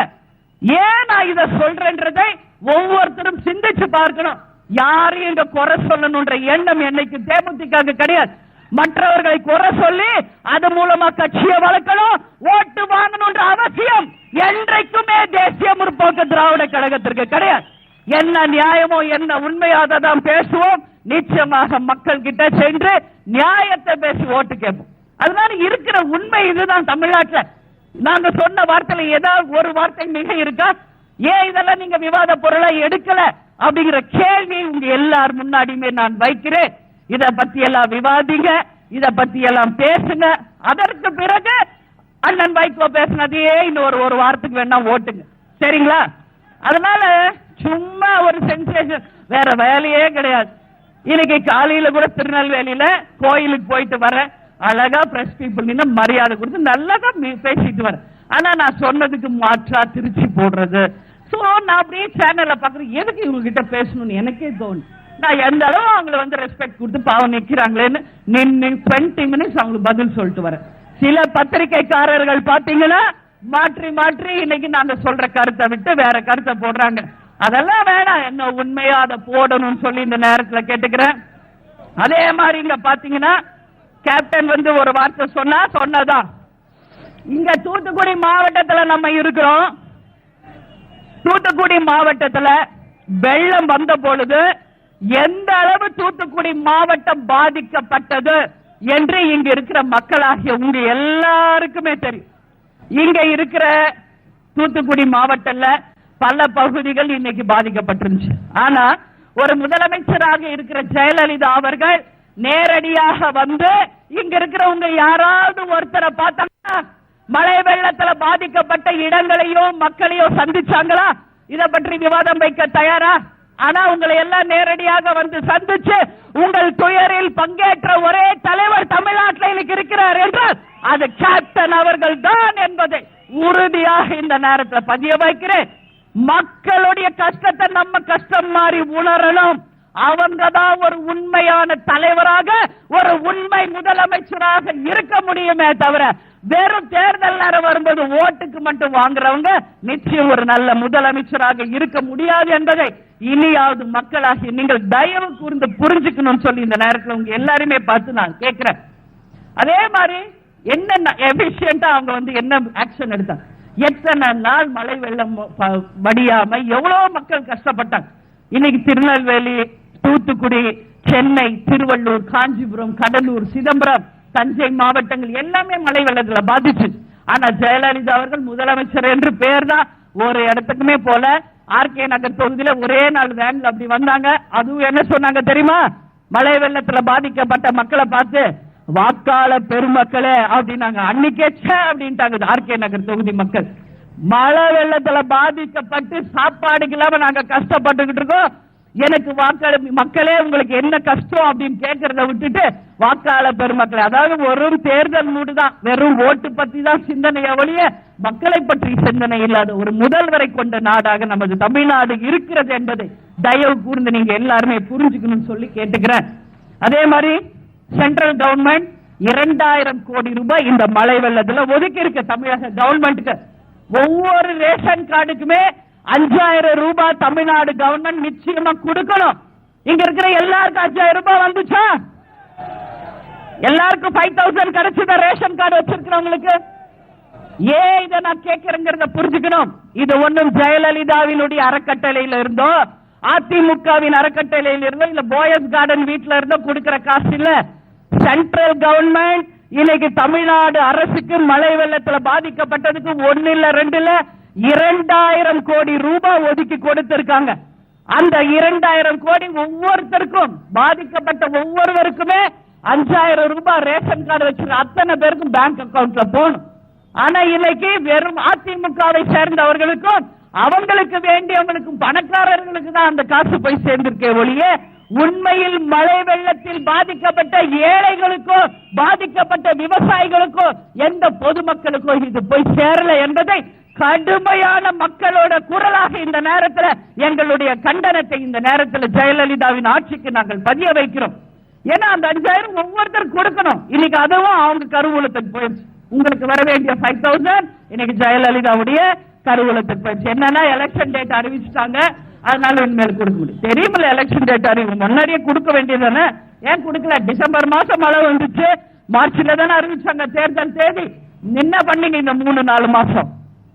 ஏன் நான் இத சொல்றேன்றதை ஒவ்வொருத்தரும் சிந்திச்சு பார்க்கணும். யாரையும் இங்க குறை சொல்லணும்ன்ற எண்ணம் என்னைக்கு தேமுதிக கிடையாது. மற்றவர்களை குறை சொல்லி அது மூலமா கட்சியை வளர்க்கணும், ஓட்டு வாங்கணும்ன்ற அவசியம் என்றைக்குமே தேசிய முற்போக்கு திராவிட கழகத்திற்கு கிடையாது. என்ன நியாயமோ என்ன உண்மையோ அதை தான் பேசுவோம். நிச்சயமாக மக்கள் கிட்ட சென்று நியாயத்தை பேசி ஓட்டு கேட்போம். அதனால இருக்கிற உண்மை இதுதான். தமிழ்நாட்டில் நாங்க சொன்ன வார்த்தையில ஏதாவது ஒரு வார்த்தை மிக இருக்கா? ஏன் இதெல்லாம் நீங்க விவாத பொருளை எடுக்கல அப்படிங்கிற கேள்வி உங்க எல்லார் முன்னாடியுமே நான் வைக்கிறேன். இத பத்தி எல்லாம் விவாதிங்க, இத பத்தி எல்லாம் பேசுங்க. அதற்கு பிறகு அண்ணன் வைகோ பேசினதையே இன்னொரு ஒரு வாரத்துக்கு வேணா ஓட்டுங்க, சரிங்களா? அதனால சும்மா ஒரு சென்சேஷன், வேற வேலையே கிடையாது. இன்னைக்கு காலையில கூட திருநெல்வேலியில கோயிலுக்கு போயிட்டு வர அழகா பிரஸ் பீப்புள் நின்று மரியாதை கொடுத்து நல்லா பேசிட்டு வரேன். ஆனா நான் சொன்னதுக்கு மாற்றா திருச்சி போடுறது. சோ நான் அப்படியே சேனல்ல பாக்குறேன், எதுக்கு இவங்க கிட்ட பேசணும்னு எனக்கே தோணும். நான் எந்த அளவு அவங்களை வந்து ரெஸ்பெக்ட் கொடுத்து பாவம் நிக்கிறாங்களேன்னு நின்று 20 மினிட்ஸ் அவங்களுக்கு பதில் சொல்லிட்டு வரேன். சில பத்திரிகைக்காரர்கள் பாத்தீங்கன்னா மாற்றி மாற்றி இன்னைக்கு நாங்க சொல்ற கருத்தை விட்டு வேற கருத்தை போடுறாங்க. அதெல்லாம் வேணாம், என்ன உண்மையா அதை போடணும்னு சொல்லி இந்த நேரத்துல கேட்டுக்கிறேன். அதே மாதிரி இங்க பாத்தீங்கன்னா கேப்டன் வந்து ஒரு வார்த்தை சொன்னதான். இங்க தூத்துக்குடி மாவட்டத்துல நம்ம இருக்கிறோம். தூத்துக்குடி மாவட்டத்துல வெள்ளம் வந்த பொழுது எந்த அளவு தூத்துக்குடி மாவட்டம் பாதிக்கப்பட்டது என்று இங்க இருக்கிற மக்களாகிய உங்க எல்லாருக்குமே தெரியும். இங்க இருக்கிற தூத்துக்குடி மாவட்டத்துல பல பகுதிகள் இன்னைக்கு பாதிக்கப்பட்டிருந்துச்சு. ஆனா ஒரு முதலமைச்சராக இருக்கிற ஜெயலலிதா அவர்கள் நேரடியாக வந்து இங்க இருக்கிறவங்க யாராவது ஒருத்தரை பார்த்தாங்கன்னா மழை வெள்ளத்துல பாதிக்கப்பட்ட இடங்களையோ மக்களையோ சந்திச்சாங்களா? இத பற்றி விவாதம் வைக்க தயாரா? ஆனா உங்களை எல்லாம் நேரடியாக வந்து சந்திச்சு உங்கள் துயரில் பங்கேற்ற ஒரே தலைவர் தமிழ்நாட்டில் இன்னைக்கு இருக்கிறார் என்றால் அது கேப்டன் அவர்கள் தான் என்பதை உறுதியாக இந்த நேரத்தில் பதிய வைக்கிறேன். மக்களுடைய கஷ்டத்தை நம்ம கஷ்டம் மாறி உணரணும். அவங்க தான் ஒரு உண்மையான தலைவராக, ஒரு உண்மை முதலமைச்சராக இருக்க முடியுமே தவிர வெறும் தேர்தல் நேரம் வரும்போது ஓட்டுக்கு மட்டும் வாங்குறவங்க நிச்சயம் ஒரு நல்ல முதலமைச்சராக இருக்க முடியாது என்பதை இனியாவது மக்களாகி நீங்கள் தயவு கூர்ந்து புரிஞ்சுக்கணும்னு சொல்லி இந்த நேரத்தில் உங்க எல்லாருமே பார்த்து நான் கேட்கிறேன். அதே மாதிரி என்ன எபிஷியன்டா அவங்க வந்து என்ன ஆக்ஷன் எடுத்தாங்க? எத்தனை நாள் மழை வெள்ளம் வடியாம எவ்வளவு மக்கள் கஷ்டப்பட்டாங்க. இன்னைக்கு திருநெல்வேலி, தூத்துக்குடி, சென்னை, திருவள்ளூர், காஞ்சிபுரம், கடலூர், சிதம்பரம், தஞ்சை மாவட்டங்கள் எல்லாமே மழை வெள்ளத்துல பாதிச்சு. ஆனா ஜெயலலிதா அவர்கள் முதலமைச்சர் என்று பேர் தான், ஒரு இடத்துக்குமே போல. ஆர்கே நகர் தொகுதியில ஒரே நாள் வேன்ல அப்படி வந்தாங்க. அதுவும் என்ன சொன்னாங்க தெரியுமா? மழை வெள்ளத்துல பாதிக்கப்பட்ட மக்களை பார்த்து வாக்காள பெருமக்களே அப்படின்னாங்க. அன்னைக்கே அப்படின்ட்டாங்க ஆர்கே நகர் தொகுதி மக்கள். மழை வெள்ளத்துல பாதிக்கப்பட்டு சாப்பாடுக்கு இல்லாம நாங்க கஷ்டப்பட்டுக்கிட்டு இருக்கோம், எனக்கு வாக்காளர் மக்களே உங்களுக்கு என்ன கஷ்டம் அப்படின்னு கேட்கறத விட்டுட்டு வாக்காள பெருமக்களை, அதாவது ஒரு தேர்தல் மூடு தான், வெறும் ஓட்டு பத்தி தான் சிந்தனையை ஒழிய மக்களை பற்றி சிந்தனை இல்லாத ஒரு முதல்வரை கொண்ட நாடாக நமது தமிழ்நாடு இருக்கிறது என்பதை தயவு கூர்ந்து நீங்க எல்லாருமே புரிஞ்சுக்கணும்னு சொல்லி கேட்டுக்கிறேன். அதே மாதிரி சென்ட்ரல் கவர்மெண்ட் 2000 கோடி ரூபாய் இந்த மழை வெள்ளத்துல ஒதுக்கி இருக்க தமிழக கவர்மெண்ட்டுக்கு. ஒவ்வொரு ரேஷன் கார்டுக்குமே 5000 ரூபாய் தமிழ்நாடு கவர்மெண்ட் நிச்சயமா கொடுக்கணும். இங்க இருக்கிற எல்லாருக்கும் 5000 ரூபாய் வந்துச்சா? எல்லாருக்கும் 5000 கிடைச்சத ரேஷன் கார்டு வச்சிருக்கிறவங்களுக்கு? ஏன் இதை நான் கேட்கிறேங்கிறத புரிஞ்சுக்கணும். இது ஒன்றும் ஜெயலலிதாவினுடைய அறக்கட்டளையில இருந்தோ, அதிமுகவின் அறக்கட்டளையில் இருந்தோ, இல்ல போயஸ் கார்டன் வீட்டுல இருந்தோ கொடுக்கிற காசு இல்ல. சென்ட்ரல் கவர்மெண்ட் இன்னைக்கு தமிழ்நாடு அரசுக்கு மழை வெள்ளத்துல பாதிக்கப்பட்டதுக்கு 1 இல்ல 2 இல்ல 2000 கோடி ரூபாய் ஒதுக்கி கொடுத்திருக்காங்க. அந்த 2000 கோடி ஒவ்வொருத்தருக்கும், பாதிக்கப்பட்ட ஒவ்வொருவருக்குமே 5000 ரூபாய் ரேஷன் கார்டு வச்சிருக்க அத்தனை பேருக்கும் பேங்க் அக்கவுண்ட்ல போகணும். ஆனா இன்னைக்கு வெறும் அதிமுகவை சேர்ந்தவர்களுக்கும் அவங்களுக்கு வேண்டியவங்களுக்கும் பணக்காரர்களுக்கு தான் அந்த காசு போய் சேர்ந்திருக்கே ஒழிய உண்மையில் மழை வெள்ளத்தில் பாதிக்கப்பட்ட ஏழைகளுக்கோ பாதிக்கப்பட்ட விவசாயிகளுக்கோ எந்த பொதுமக்களுக்கோ இது போய் சேரல என்பதை கடுமையான மக்களோட குரலாக இந்த நேரத்தில் எங்களுடைய கண்டனத்தை இந்த நேரத்தில் ஜெயலலிதாவின் ஆட்சிக்கு நாங்கள் பதிய வைக்கிறோம். ஏன்னா அந்த 5000 ஒவ்வொருத்தரும் கொடுக்கணும். இன்னைக்கு அதுவும் அவங்க கருவூலத்துக்கு போயிடுச்சு. உங்களுக்கு வர வேண்டிய 5000 இன்னைக்கு ஜெயலலிதாவுடைய கருவூலத்துக்கு போயிடுச்சு. என்னன்னா எலெக்ஷன் டேட் அறிவிச்சுட்டாங்க, அதனால இனிமேல் கொடுக்க முடியும். தெரியுமில்ல எலெக்ஷன் டேட் அறிவு முன்னாடியே கொடுக்க வேண்டியதானே, ஏன் கொடுக்கல? டிசம்பர் மாசம் மழை வந்துச்சு, மார்ச்ல தானே அறிவிச்சாங்க தேர்தல் தேதி. என்ன பண்ணீங்க இந்த 3-4 மாசம்?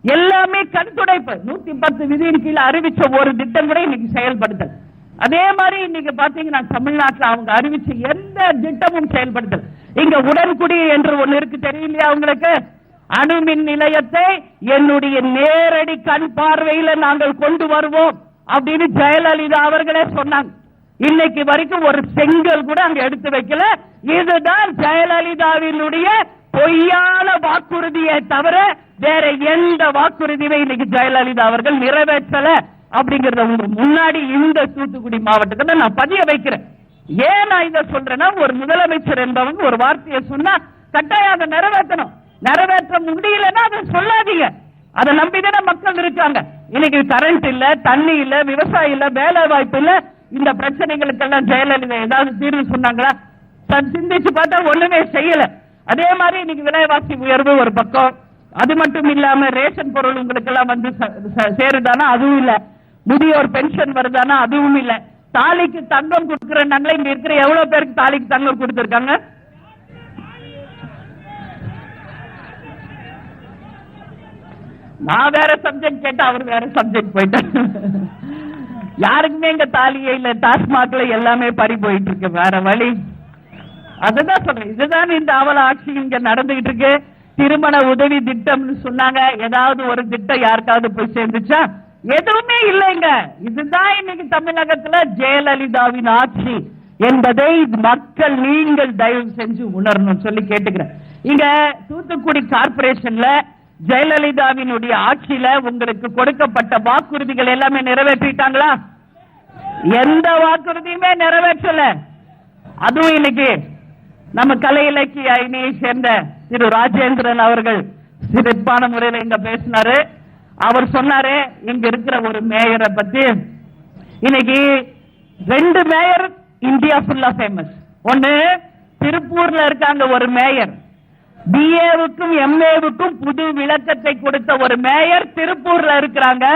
எல்லாமே கண் துடைப்பு. 110 விதியின் கீழே அறிவிச்ச ஒரு திட்டம் கூட இன்னைக்கு செயல்படுத்தல். அதே மாதிரி இன்னைக்கு பாத்தீங்கன்னா தமிழ்நாட்டில் அவங்க அறிவிச்ச எந்த திட்டமும் செயல்படுத்தல். இங்க உடன்குடி என்று ஒண்ணு இருக்கு, தெரியலையா உங்களுக்கு? அணுமின் நிலையத்தை என்னுடைய நேரடி கண் பார்வையில நாங்கள் கொண்டு வருவோம் அப்படின்னு ஜெயலலிதா அவர்களே சொன்னாங்க. இன்னைக்கு வரைக்கும் ஒரு செங்கல் கூட அங்க எடுத்து வைக்கல. இதுதான் ஜெயலலிதாவினுடைய பொய்யான வாக்குறுதியை தவிர வேற எந்த வாக்குறுதியை இன்னைக்கு ஜெயலலிதா அவர்கள் நிறைவேற்றல அப்படிங்கறத உங்க முன்னாடி இந்த தூத்துக்குடி மாவட்டத்தில் நான் பதிய வைக்கிறேன். ஏன் நான் இதை சொல்றேன்னா, ஒரு முதலமைச்சர் என்பவங்க ஒரு வார்த்தையை சொன்னா கட்டாயம் அதை நிறைவேற்றணும். நிறைவேற்ற முடியலன்னா அதை சொல்லாதீங்க. அதை நம்பிதானே மக்கள் இருக்காங்க. இன்னைக்கு கரண்ட் இல்ல, தண்ணி இல்ல, விவசாயம் இல்ல, வேலை வாய்ப்பு இல்ல. இந்த பிரச்சனைகளுக்கெல்லாம் ஜெயலலிதா ஏதாவது தீர்வு சொன்னாங்களா? சிந்திச்சு பார்த்தா ஒண்ணுமே செய்யல. அதே மாதிரி இன்னைக்கு விலைவாசி உயர்வு ஒரு பக்கம், அது மட்டும் இல்லாம ரேஷன் பொருள் உங்களுக்கு எல்லாம் வந்து சேருதானா? அதுவும் இல்ல. முதியோர் பென்ஷன் வருதானா? அதுவும் இல்ல. தாலிக்கு தங்கம் கொடுக்கறனால இங்க இருக்கிற எவ்வளவு பேருக்கு தாலிக்கு தங்கம் கொடுத்திருக்காங்க? நான் வேற சப்ஜெக்ட் கேட்டா அவர் வேற சப்ஜெக்ட் போயிட்டார். யாருக்குமே இங்க தாலியே இல்ல, டாஸ்மாக்ல எல்லாமே பறி போயிட்டு இருக்கு, வேற வழி. அதுதான் சொல்றேன், இதுதான் இந்த அவல ஆட்சி இங்க நடந்துகிட்டு இருக்கு. திருமண உதவி திட்டம்னு சொன்னாங்க, ஏதாவது ஒரு திட்டம் யாருக்காவது போய் சேர்ந்துச்சா? எதுவுமே இல்லைங்க. இதுதான் இன்னைக்கு தமிழகத்துல ஜெயலலிதாவின் ஆட்சி என்பதை மக்கள் நீங்கள் தயவு செஞ்சு உணரணும் சொல்லி கேட்டுக்கிறேன். இங்க தூத்துக்குடி கார்பரேஷன்ல ஜெயலலிதாவினுடைய ஆட்சியில உங்களுக்கு கொடுக்கப்பட்ட வாக்குறுதிகள் எல்லாமே நிறைவேற்றிட்டாங்களா? எந்த வாக்குறுதியுமே நிறைவேற்றல. அதுவும் இன்னைக்கு நம்ம கலை இலக்கிய அணியை சேர்ந்த திரு ராஜேந்திரன் அவர்கள் சிறப்பான முறையில் இங்க பேசினாரு. அவர் சொன்னாரு, இங்க இருக்கிற ஒரு மேயரை பத்தி, இன்னைக்கு 2 மேயர் இந்தியா ஃபுல்லா ஃபேமஸ். ஒன்னு திருப்பூர்ல இருக்காங்க ஒரு மேயர், பிஏவுக்கும் எம்ஏவுக்கும் புது விளக்கத்தை கொடுத்த ஒரு மேயர் திருப்பூர்ல இருக்கிறாங்க.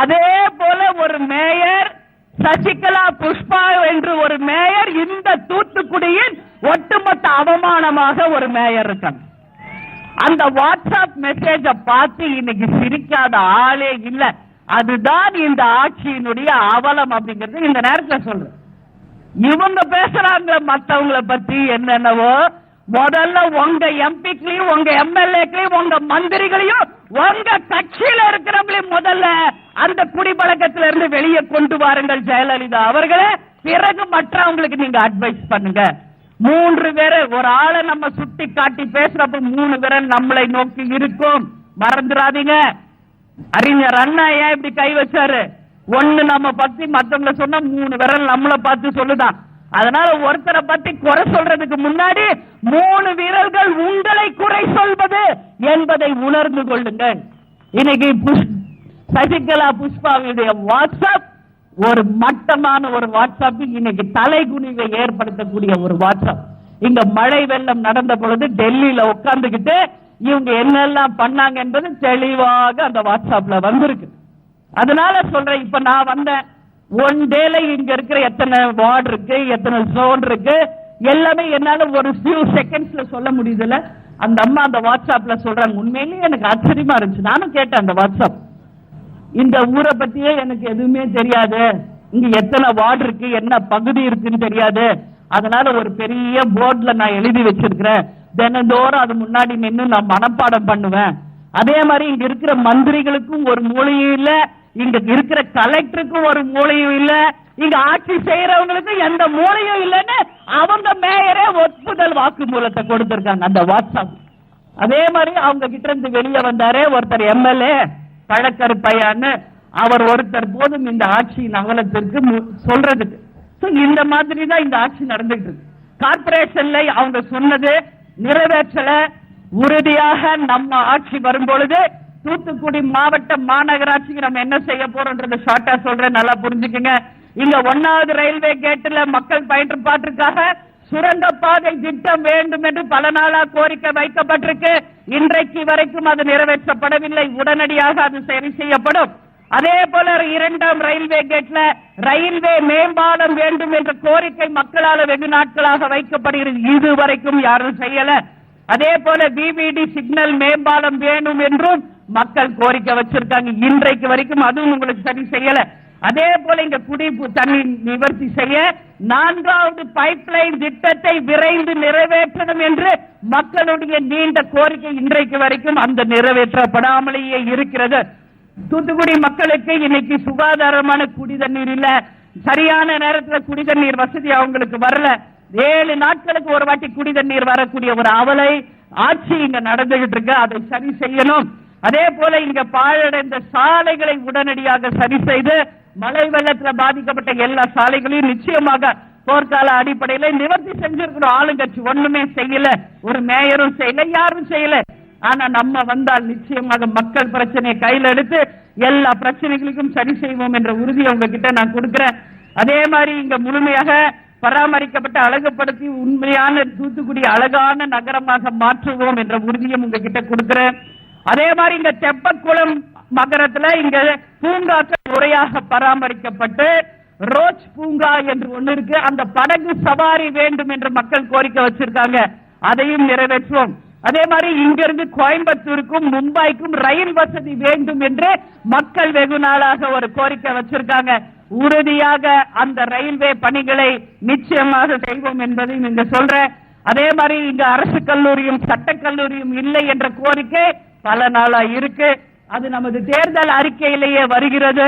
அதே போல ஒரு மேயர் சசிகலா புஷ்பா என்று ஒரு மேயர் இந்த தூத்துக்குடியின் ஒட்டுமொத்த அவமானமாக ஒரு மேயர் இருக்காங்க. அந்த வாட்ஸ்அப் மெசேஜ பார்த்து இன்னைக்கு சிரிக்காத ஆளே இல்ல. அதுதான் இந்த ஆட்சியினுடைய அவலம் அப்படிங்கிறது இந்த நேரத்தில் சொல்றேன். இவங்க பேசுறாங்க மற்றவங்களை பத்தி என்னென்னவோ. முதல்ல உங்க எம்பிக்களையும் உங்க எம்எல்ஏக்களையும் உங்க மந்திரிகளையும் உங்க கட்சியில இருக்கிறவங்களையும் முதல்ல அந்த குடிப்பழக்கத்தில இருந்து வெளியே கொண்டு வாருங்கள் ஜெயலலிதா அவர்களே. பிறகு மற்றவங்களுக்கு நீங்க அட்வைஸ் பண்ணுங்க. 3 பேரை ஒரு ஆளை நம்ம சுட்டி காட்டி பேசுறப்ப 3 பேரை நம்மளை நோக்கி இருக்கும், மறந்துடாதீங்க. அறிஞர் அண்ணா ஏன் இப்படி கை வச்சாரு? ஒண்ணு நம்ம பத்தி மத்தவங்களை சொன்னா 3 விரல் நம்மளை பார்த்து சொல்லுதான். அதனால ஒருத்தரை பத்தி குறை சொல்றதுக்கு முன்னாடி 3 விரல்கள் உங்களை குறை சொல்வது என்பதை உணர்ந்து கொள்ளுங்கள். இன்னைக்கு சசிகலா புஷ்பாவுடைய வாட்ஸ்அப் ஒரு மட்டமான ஒரு வாட்ஸ்அப், இன்னைக்கு தலைகுனிவை ஏற்படுத்தக்கூடிய ஒரு வாட்ஸ்அப். இங்க மழை வெள்ளம் நடந்த பொழுது டெல்லியில உட்கார்ந்துகிட்டு இவங்க என்னெல்லாம் பண்ணாங்க என்பது தெளிவாக அந்த வாட்ஸ்அப்ல வந்திருக்கு. அதனால சொல்றேன், இப்ப நான் வந்தேன், 1 டேல இங்க இருக்கிற எத்தனை வார்டு இருக்கு, எத்தனை ஜோன் இருக்கு, எல்லாமே என்னால ஒரு few செகண்ட்ஸ்ல சொல்ல முடியுதுல. அந்த அம்மா அந்த வாட்ஸ்அப்ல சொல்றாங்க. உண்மையிலேயே எனக்கு ஆச்சரியமா இருந்துச்சு. நானும் கேட்டேன் அந்த வாட்ஸ்அப், இந்த ஊரை பத்தியே எனக்கு எதுவுமே தெரியாது, இங்க எத்தனை வார்டு இருக்கு, என்ன பகுதி இருக்குன்னு தெரியாது, அதனால ஒரு பெரிய போர்ட்ல நான் எழுதி வச்சிருக்கிறேன், தினந்தோறும் அது முன்னாடி நின்று நான் மனப்பாடம் பண்ணுவேன். அதே மாதிரி இங்க இருக்கிற மந்திரிகளுக்கும் ஒரு மூளையும் இல்ல, இங்க இருக்கிற கலெக்டருக்கும் ஒரு மூளையும் இல்ல, இங்க ஆட்சி செய்யறவங்களுக்கும் எந்த மூளையும் இல்லைன்னு அவங்க மேயரே ஒப்புதல் வாக்குமூலத்தை கொடுத்திருக்காங்க அந்த வாட்ஸ்அப். அதே மாதிரி அவங்க கிட்ட இருந்து வெளியே வந்தாரே ஒருத்தர் எம்எல்ஏ பழக்கரு பையான்னு, அவர் ஒருத்தர் போதும் இந்த ஆட்சியின் அவலத்திற்கு சொல்றதுக்கு. இந்த மாதிரி தான் இந்த ஆட்சி நடந்துட்டு இருக்கு. கார்பரேஷன்ல அவங்க சொன்னது நிறைவேற்றல. உறுதியாக நம்ம ஆட்சி வரும் பொழுது தூத்துக்குடி மாவட்ட மாநகராட்சிக்கு நம்ம என்ன செய்ய போறோம்ன்றத ஷார்ட்டா சொல்றேன், நல்லா புரிஞ்சுக்குங்க. இங்க 1வது ரயில்வே கேட்ல மக்கள் பயன்பாட்டிற்காக சுரங்க பாதை திட்டம் வேண்டும் என்று பல நாளா கோரிக்கை வைக்கப்பட்டிருக்கு. இன்றைக்கு வரைக்கும் அது நிறைவேற்றப்படவில்லை. உடனடியாக அது சரி செய்யப்படும். அதே போல 2ஆம் ரயில்வே கேட்ல ரயில்வே மேம்பாலம் வேண்டும் என்ற கோரிக்கை மக்களால் வெகு நாட்களாக வைக்கப்படுகிறது. இதுவரைக்கும் யாரும் செய்யல. அதே போல பிபிடி சிக்னல் மேம்பாலம் வேணும் என்றும் மக்கள் கோரிக்கை வச்சிருக்காங்க. இன்றைக்கு வரைக்கும் அதுவும் உங்களுக்கு சரி செய்யல. அதே போல இங்க குடிப்பு தண்ணீர் நிவர்த்தி செய்ய 4வது பைப்லைன் திட்டத்தை விரைந்து நிறைவேற்றணும் என்று மக்களுடைய நீண்ட கோரிக்கை இன்றைக்கு வரைக்கும் அந்த நிறைவேற்றப்படாமலேயே இருக்கிறது. தூத்துக்குடி மக்களுக்கு இன்னைக்கு சுகாதாரமான குடி தண்ணீர் இல்ல, சரியான நேரத்தில் குடி தண்ணீர் வசதி அவங்களுக்கு வரல. 7 நாட்களுக்கு ஒரு வாட்டி குடி தண்ணீர் வரக்கூடிய ஒரு அவலை ஆட்சி இங்க நடந்துகிட்டு இருக்கு. அதை சரி செய்யணும். அதே போல இங்க பாழடைந்த சாலைகளை உடனடியாக சரி செய்து மழை வெள்ளத்தில் பாதிக்கப்பட்ட எல்லா சாலைகளையும் நிச்சயமாக போர்க்கால அடிப்படையில் நிவர்த்தி செஞ்சிருக்கிறோம். ஆளுங்கட்சி ஒண்ணுமே செய்யல, ஒரு மேயரும் செய்யல, யாரும் செய்யல. ஆனா நம்ம வந்தால் நிச்சயமாக மக்கள் பிரச்சனையை கையில் எடுத்து எல்லா பிரச்சனைகளுக்கும் சரி செய்வோம் என்ற உறுதியை உங்ககிட்ட நான் கொடுக்கிறேன். அதே மாதிரி இங்க முழுமையாக பராமரிக்கப்பட்ட அழகுபடுத்தி உண்மையான தூத்துக்குடி அழகான நகரமாக மாற்றுவோம் என்ற உறுதியும் உங்ககிட்ட கொடுக்கிறேன். அதே மாதிரி இங்க தெப்பக்குளம் நகரத்துல இங்க பூங்காக்கள் முறையாக பராமரிக்கப்பட்டு ரோஜ் பூங்கா என்று ஒண்ணு இருக்கு, அந்த படகு சவாரி வேண்டும் என்று மக்கள் கோரிக்கை வச்சிருக்காங்க. அதையும் நிறைவேற்றுவோம். அதே மாதிரி இங்கிருந்து கோயம்புத்தூருக்கும் மும்பைக்கும் ரயில் வசதி வேண்டும் என்று மக்கள் வெகு நாளாக ஒரு கோரிக்கை வச்சிருக்காங்க. உறுதியாக அந்த ரயில்வே பணிகளை நிச்சயமாக செய்வோம் என்பதையும் இங்க சொல்றேன். அதே மாதிரி இங்க அரசு கல்லூரியும் சட்டக்கல்லூரியும் இல்லை என்ற கோரிக்கை பல நாளா இருக்கு. அது நமது தேர்தல் அறிக்கையிலேயே வருகிறது.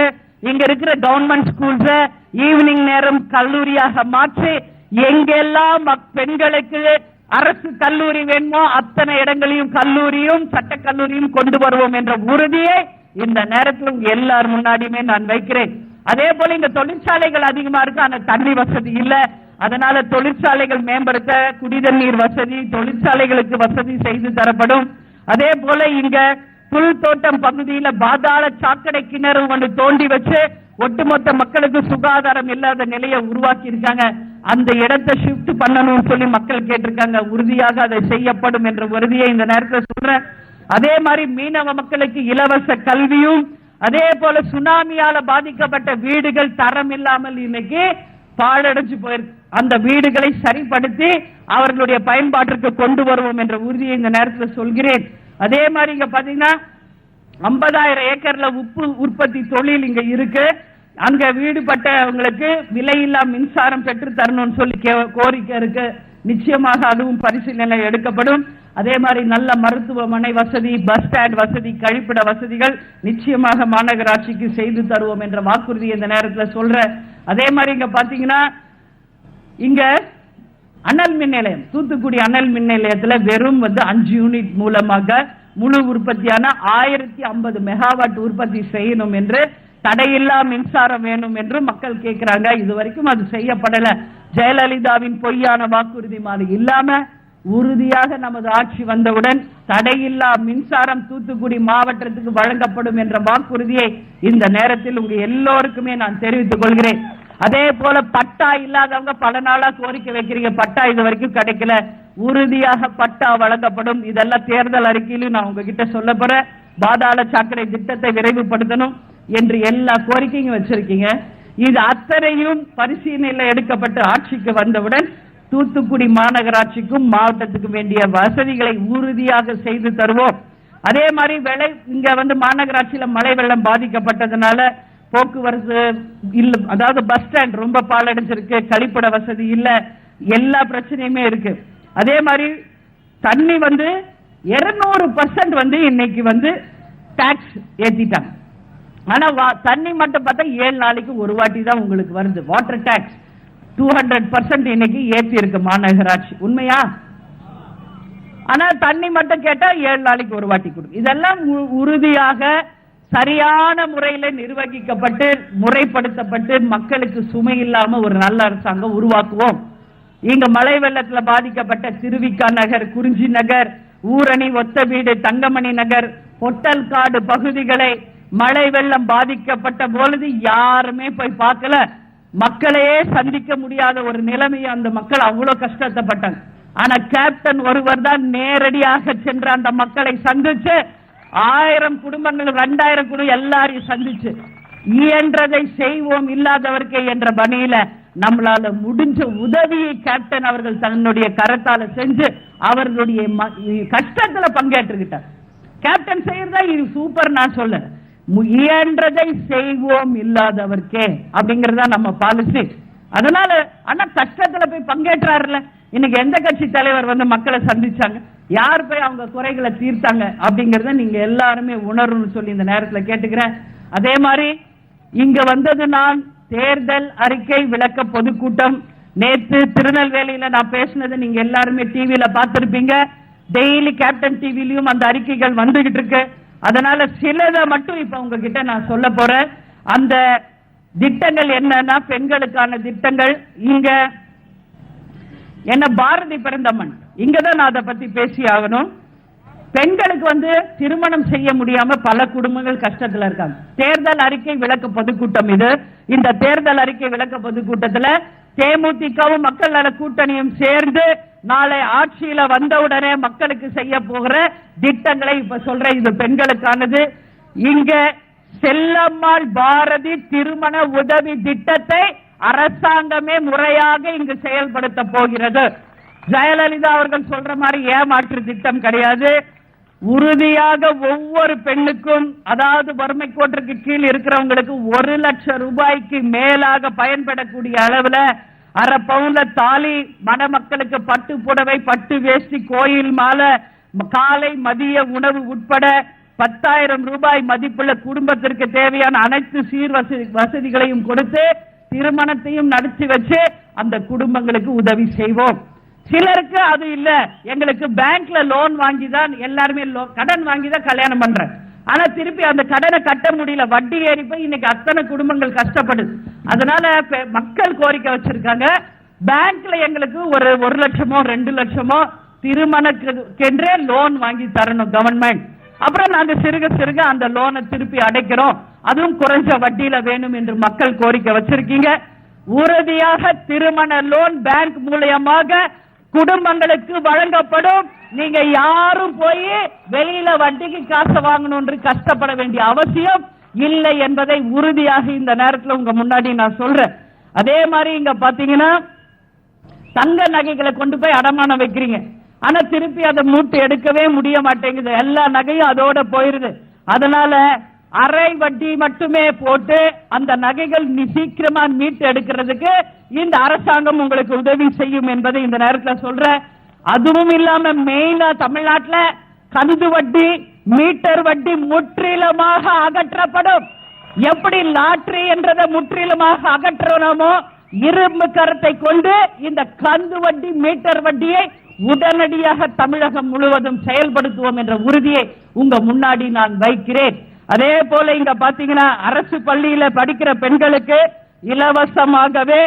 இங்க இருக்கிற கவர்மெண்ட் ஸ்கூல்ஸ் ஈவினிங் நேரம் கல்லூரியாக மாற்றி எங்கெல்லாம் பெண்களுக்கு அரசு கல்லூரி வேணுமோ அத்தனை இடங்களையும் கல்லூரியும் சட்டக்கல்லூரியும் கொண்டு வருவோம் என்ற உறுதியை இந்த நேரத்தில் எல்லார் முன்னாடியுமே நான் வைக்கிறேன். அதே போல இங்க தொழிற்சாலைகள் அதிகமா இருக்கு, ஆனா தண்ணி வசதி இல்ல. அதனால தொழிற்சாலைகள் மேம்படுத்த குடிதண்ணீர் வசதி, தொழிற்சாலைகளுக்கு வசதி செய்து தரப்படும். அதே போல இங்க புல் தோட்டம் பகுதியில பாதாள சாக்கடை கிணறு ஒன்று தோண்டி வச்சு ஒட்டுமொத்த மக்களுக்கு சுகாதாரம் இல்லாத நிலையை உருவாக்கி இருக்காங்க. அந்த இடத்தை ஷிஃப்ட் பண்ணணும்னு சொல்லி மக்கள் கேட்டிருக்காங்க. உறுதியாக அதை செய்யப்படும் என்ற உறுதியை இந்த நேரத்தில் சொல்றேன். அதே மாதிரி மீனவ மக்களுக்கு இலவச கல்வியும், அதே போல சுனாமியால பாதிக்கப்பட்ட வீடுகள் தரம் இல்லாமல் இன்னைக்கு பாழடைஞ்சு போயிருக்கு. அந்த வீடுகளை சரிப்படுத்தி அவர்களுடைய பயன்பாட்டிற்கு கொண்டு வருவோம் என்ற உறுதியை இந்த நேரத்தில் சொல்கிறேன். அதே மாதிரி இங்க பாத்தீங்கன்னா 50,000 ஏக்கர்ல உப்பு உற்பத்தி தொழில் இங்க இருக்கு. அங்க வீடுபட்டவங்களுக்கு விலையில்லா மின்சாரம் பெற்று தரணும்னு சொல்லி கோரிக்கை இருக்கு. நிச்சயமாக அதுவும் பரிசீலனை எடுக்கப்படும். அதே மாதிரி நல்ல மருத்துவமனை வசதி, பஸ் ஸ்டாண்ட் வசதி, கழிப்பிட வசதிகள் நிச்சயமாக மாநகராட்சிக்கு செய்து தருவோம் என்ற வாக்குறுதி இந்த நேரத்தில் சொல்றேன். அதே மாதிரி இங்க பாத்தீங்கன்னா இங்க அனல் மின் நிலையம், தூத்துக்குடி அனல் மின் நிலையத்தில் வெறும் 5 யூனிட் மூலமாக முழு உற்பத்தியான 1050 மெகாவாட் உற்பத்தி செய்யணும் என்று, தடையில்லா மின்சாரம் வேணும் என்று மக்கள் கேட்கிறாங்க. இதுவரைக்கும் அது செய்யப்படல. ஜெயலலிதாவின் பொய்யான வாக்குறுதி மாதிரி இல்லாம உறுதியாக நமது ஆட்சி வந்தவுடன் தடையில்லா மின்சாரம் தூத்துக்குடி மாவட்டத்துக்கு வழங்கப்படும் என்ற வாக்குறுதியை இந்த நேரத்தில் உங்க எல்லோருக்குமே நான் தெரிவித்துக் கொள்கிறேன். அதே போல பட்டா இல்லாதவங்க பல நாளா கோரிக்கை வைக்கிறீங்க, பட்டா இது வரைக்கும் கிடைக்கல. உறுதியாக பட்டா வழங்கப்படும். இதெல்லாம் தேர்தல் அறிக்கையிலும் நான் உங்ககிட்ட சொல்ல போறேன். பாதாள சாக்கடை திட்டத்தை விரைவுபடுத்தணும் என்று எல்லா கோரிக்கையும் வச்சிருக்கீங்க. இது அத்தனையும் பரிசீலனையில் எடுக்கப்பட்டு ஆட்சிக்கு வந்தவுடன் தூத்துக்குடி மாநகராட்சிக்கும் மாவட்டத்துக்கும் வேண்டிய வசதிகளை உறுதியாக செய்து தருவோம். அதே மாதிரி இங்க மாநகராட்சியில மழை வெள்ளம் பாதிக்கப்பட்டதுனால போக்குவரத்து இல்ல, அதாவது பஸ் ஸ்டாண்ட் ரொம்ப பாழடைஞ்சிருக்கு, கழிப்பிட வசதி இல்ல, எல்லா பிரச்சனையுமே இருக்கு. அதே மாதிரி தண்ணி 200% இன்னைக்கு டாக்ஸ் ஏத்திட்டாங்க. ஆனா தண்ணி மட்டும் பார்த்தா 7 நாளைக்கு ஒரு வாட்டி தான் உங்களுக்கு வருது. வாட்டர் டாக்ஸ் 200% இன்னைக்கு ஏத்தி இருக்கு மாநகராட்சி. உண்மையா? ஆனா தண்ணி மட்டும் கேட்டா 7 நாளைக்கு ஒரு வாட்டி கொடுக்கும். இதெல்லாம் உறுதியாக சரியான முறையில் நிர்வகிக்கப்பட்டு முறைப்படுத்தப்பட்டு மக்களுக்கு சுமை இல்லாம ஒரு நல்ல அரசாங்கம் உருவாக்குவோம். இங்க மழை வெள்ளத்துல பாதிக்கப்பட்ட திருவிக்கா நகர், குறிஞ்சி நகர், ஊரணி, ஒத்தவீடு, தங்கமணி நகர், பொட்டல்காடு பகுதிகளை மழை வெள்ளம் பாதிக்கப்பட்ட பொழுது யாருமே போய் பார்க்கல. மக்களையே சந்திக்க முடியாத ஒரு நிலைமையை அந்த மக்கள் அவ்வளவு கஷ்டப்பட்டாங்க. ஆனா கேப்டன் ஒருவர் தான் நேரடியாக சென்று அந்த மக்களை சந்திச்சு 1000 குடும்பங்கள் 2000 குடும்பம் எல்லாரையும் சந்திச்சு இயன்றதை செய்வோம் இல்லாதவர்க்கே என்ற பணியில நம்மளால முடிஞ்ச உதவியை கேப்டன் அவர்கள் தன்னுடைய கரத்தால செஞ்சு அவர்களுடைய கஷ்டத்துல பங்கேற்றுக்கிட்டார். கேப்டன் செய்யறதா இது சூப்பர் நான் சொல்ல, இயன்றதை செய்வோம் இல்லாதவர்க்கே அப்படிங்கறதா நம்ம பாலிசி. அதனால ஆனா கஷ்டத்துல போய் பங்கேற்றாருல. இன்னைக்கு எந்த கட்சி தலைவர் மக்களை சந்திச்சாங்க, யார் போய் அவங்க குறைகளை தீர்த்தாங்க அப்படிங்கறத நீங்க எல்லாருமே உணர்வுன்னு சொல்லி இந்த நேரத்துல கேட்டுக்கிறேன். அதே மாதிரி இங்க நான் தேர்தல் அறிக்கை விளக்க பொதுக்கூட்டம் நேற்று திருநெல்வேலியில நான் பேசினதை நீங்க எல்லாருமே டிவியில பார்த்திருப்பீங்க. டெய்லி கேப்டன் டிவிலையும் அந்த அறிக்கைகள் வந்துகிட்டு இருக்கு. அதனால சிலதை மட்டும் இப்ப உங்ககிட்ட நான் சொல்ல போறேன். அந்த திட்டங்கள் என்னன்னா பெண்களுக்கான திட்டங்கள். இங்க என்ன பாரதி பிறந்தம்மன், இங்கதான் நான் அதை பத்தி பேசி ஆகணும். பெண்களுக்கு திருமணம் செய்ய முடியாம பல குடும்பங்கள் கஷ்டத்துல இருக்காங்க. தேர்தல் அறிக்கை விளக்க பொதுக்கூட்டம் இது. இந்த தேர்தல் அறிக்கை விளக்க பொதுக்கூட்டத்துல தேமுதிகவும் மக்கள் நல கூட்டணியும் சேர்ந்து நாளை ஆட்சியில வந்தவுடனே மக்களுக்கு செய்ய போகிற திட்டங்களை இப்ப சொல்றேன். இது பெண்களுக்கானது. இங்க செல்லம்மாள் பாரதி திருமண உதவி திட்டத்தை அரசாங்கமே முறையாக இங்கு செயல்படுத்த போகிறது. ஜெயலலிதா அவர்கள் சொல்ற மாதிரி ஏமாற்று திட்டம் கிடையாது. உறுதியாக ஒவ்வொரு பெண்ணுக்கும், அதாவது வறுமை கோட்டிற்கு கீழ் இருக்கிறவங்களுக்கு 1 லட்சம் ரூபாய்க்கு மேலாக பயன்படக்கூடிய அளவுல அரை பவுன்ல தாலி, மணமக்களுக்கு பட்டு புடவை, பட்டு வேஷ்டி, கோயில் மாலை, காலை மதிய உணவு உட்பட 10,000 ரூபாய் மதிப்புள்ள குடும்பத்திற்கு தேவையான அனைத்து சீர் வசதிகளையும் கொடுத்து திருமணத்தையும் நடத்தி வச்சு அந்த குடும்பங்களுக்கு உதவி செய்வோம். சிலருக்கு அது இல்ல, எங்களுக்கு பேங்க்ல லோன் வாங்கி தான் எல்லாருமே கடன் வாங்கி தான் கல்யாணம் பண்றேன், ஆனா திருப்பி அந்த கடனை கட்ட முடியல, வட்டி ஏறி போய் இன்னைக்கு அத்தனை குடும்பங்கள் கஷ்டப்படுது. அதனால மக்கள் கோரிக்கை வச்சிருக்காங்க, பேங்க்ல எங்களுக்கு ஒரு 1 லட்சமோ 2 லட்சமோ திருமணக்கென்றே லோன் வாங்கி தரணும் கவர்மெண்ட். அப்புறம் நாங்க சிறுக சிறுக அந்த லோனை திருப்பி அடைக்கிறோம், அதுவும் குறைஞ்ச வட்டியில வேணும் என்று மக்கள் கோரிக்கை வச்சிருக்கீங்க. உறுதியாக திருமண லோன் பேங்க் மூலமாக குடும்பங்களுக்கு வழங்கப்படும். நீங்க யாரும் போய் வெளியில வட்டிக்கு காசு வாங்கணும் என்று கஷ்டப்பட வேண்டிய அவசியம் இல்லை என்பதை உறுதியாக இந்த நேரத்தில் உங்க முன்னாடி நான் சொல்றேன். அதே மாதிரி இங்க பாத்தீங்கன்னா தங்க நகைகளை கொண்டு போய் அடமானம் வைக்கிறீங்க, ஆனா திருப்பி அதை மூட்டு எடுக்கவே முடிய மாட்டேங்குது, எல்லா நகையும் அதோட போயிருது. அதனால அரை வட்டி மட்டுமே போட்டு அந்த நகைகள் சீக்கிரமா மீட்டு எடுக்கிறதுக்கு இந்த அரசாங்கம் உங்களுக்கு உதவி செய்யும் என்பதை இந்த நேரத்தில் சொல்றேன். அதுவும் இல்லாம மெயினா தமிழ்நாட்டில் கந்து வட்டி, மீட்டர் வட்டி முற்றிலுமாக அகற்றப்படும். எப்படி லாட்டரி என்றதை முற்றிலுமாக அகற்றணுமோ இரும்பு கரத்தை கொண்டு இந்த கந்து வட்டி, மீட்டர் வட்டியை உடனடியாக தமிழகம் முழுவதும் செயல்படுத்துவோம் என்ற உறுதியை உங்க முன்னாடி நான் வைக்கிறேன். அதே போல இங்க பாத்தீங்கன்னா அரசு பள்ளியில படிக்கிற பெண்களுக்கு இலவசமாகவே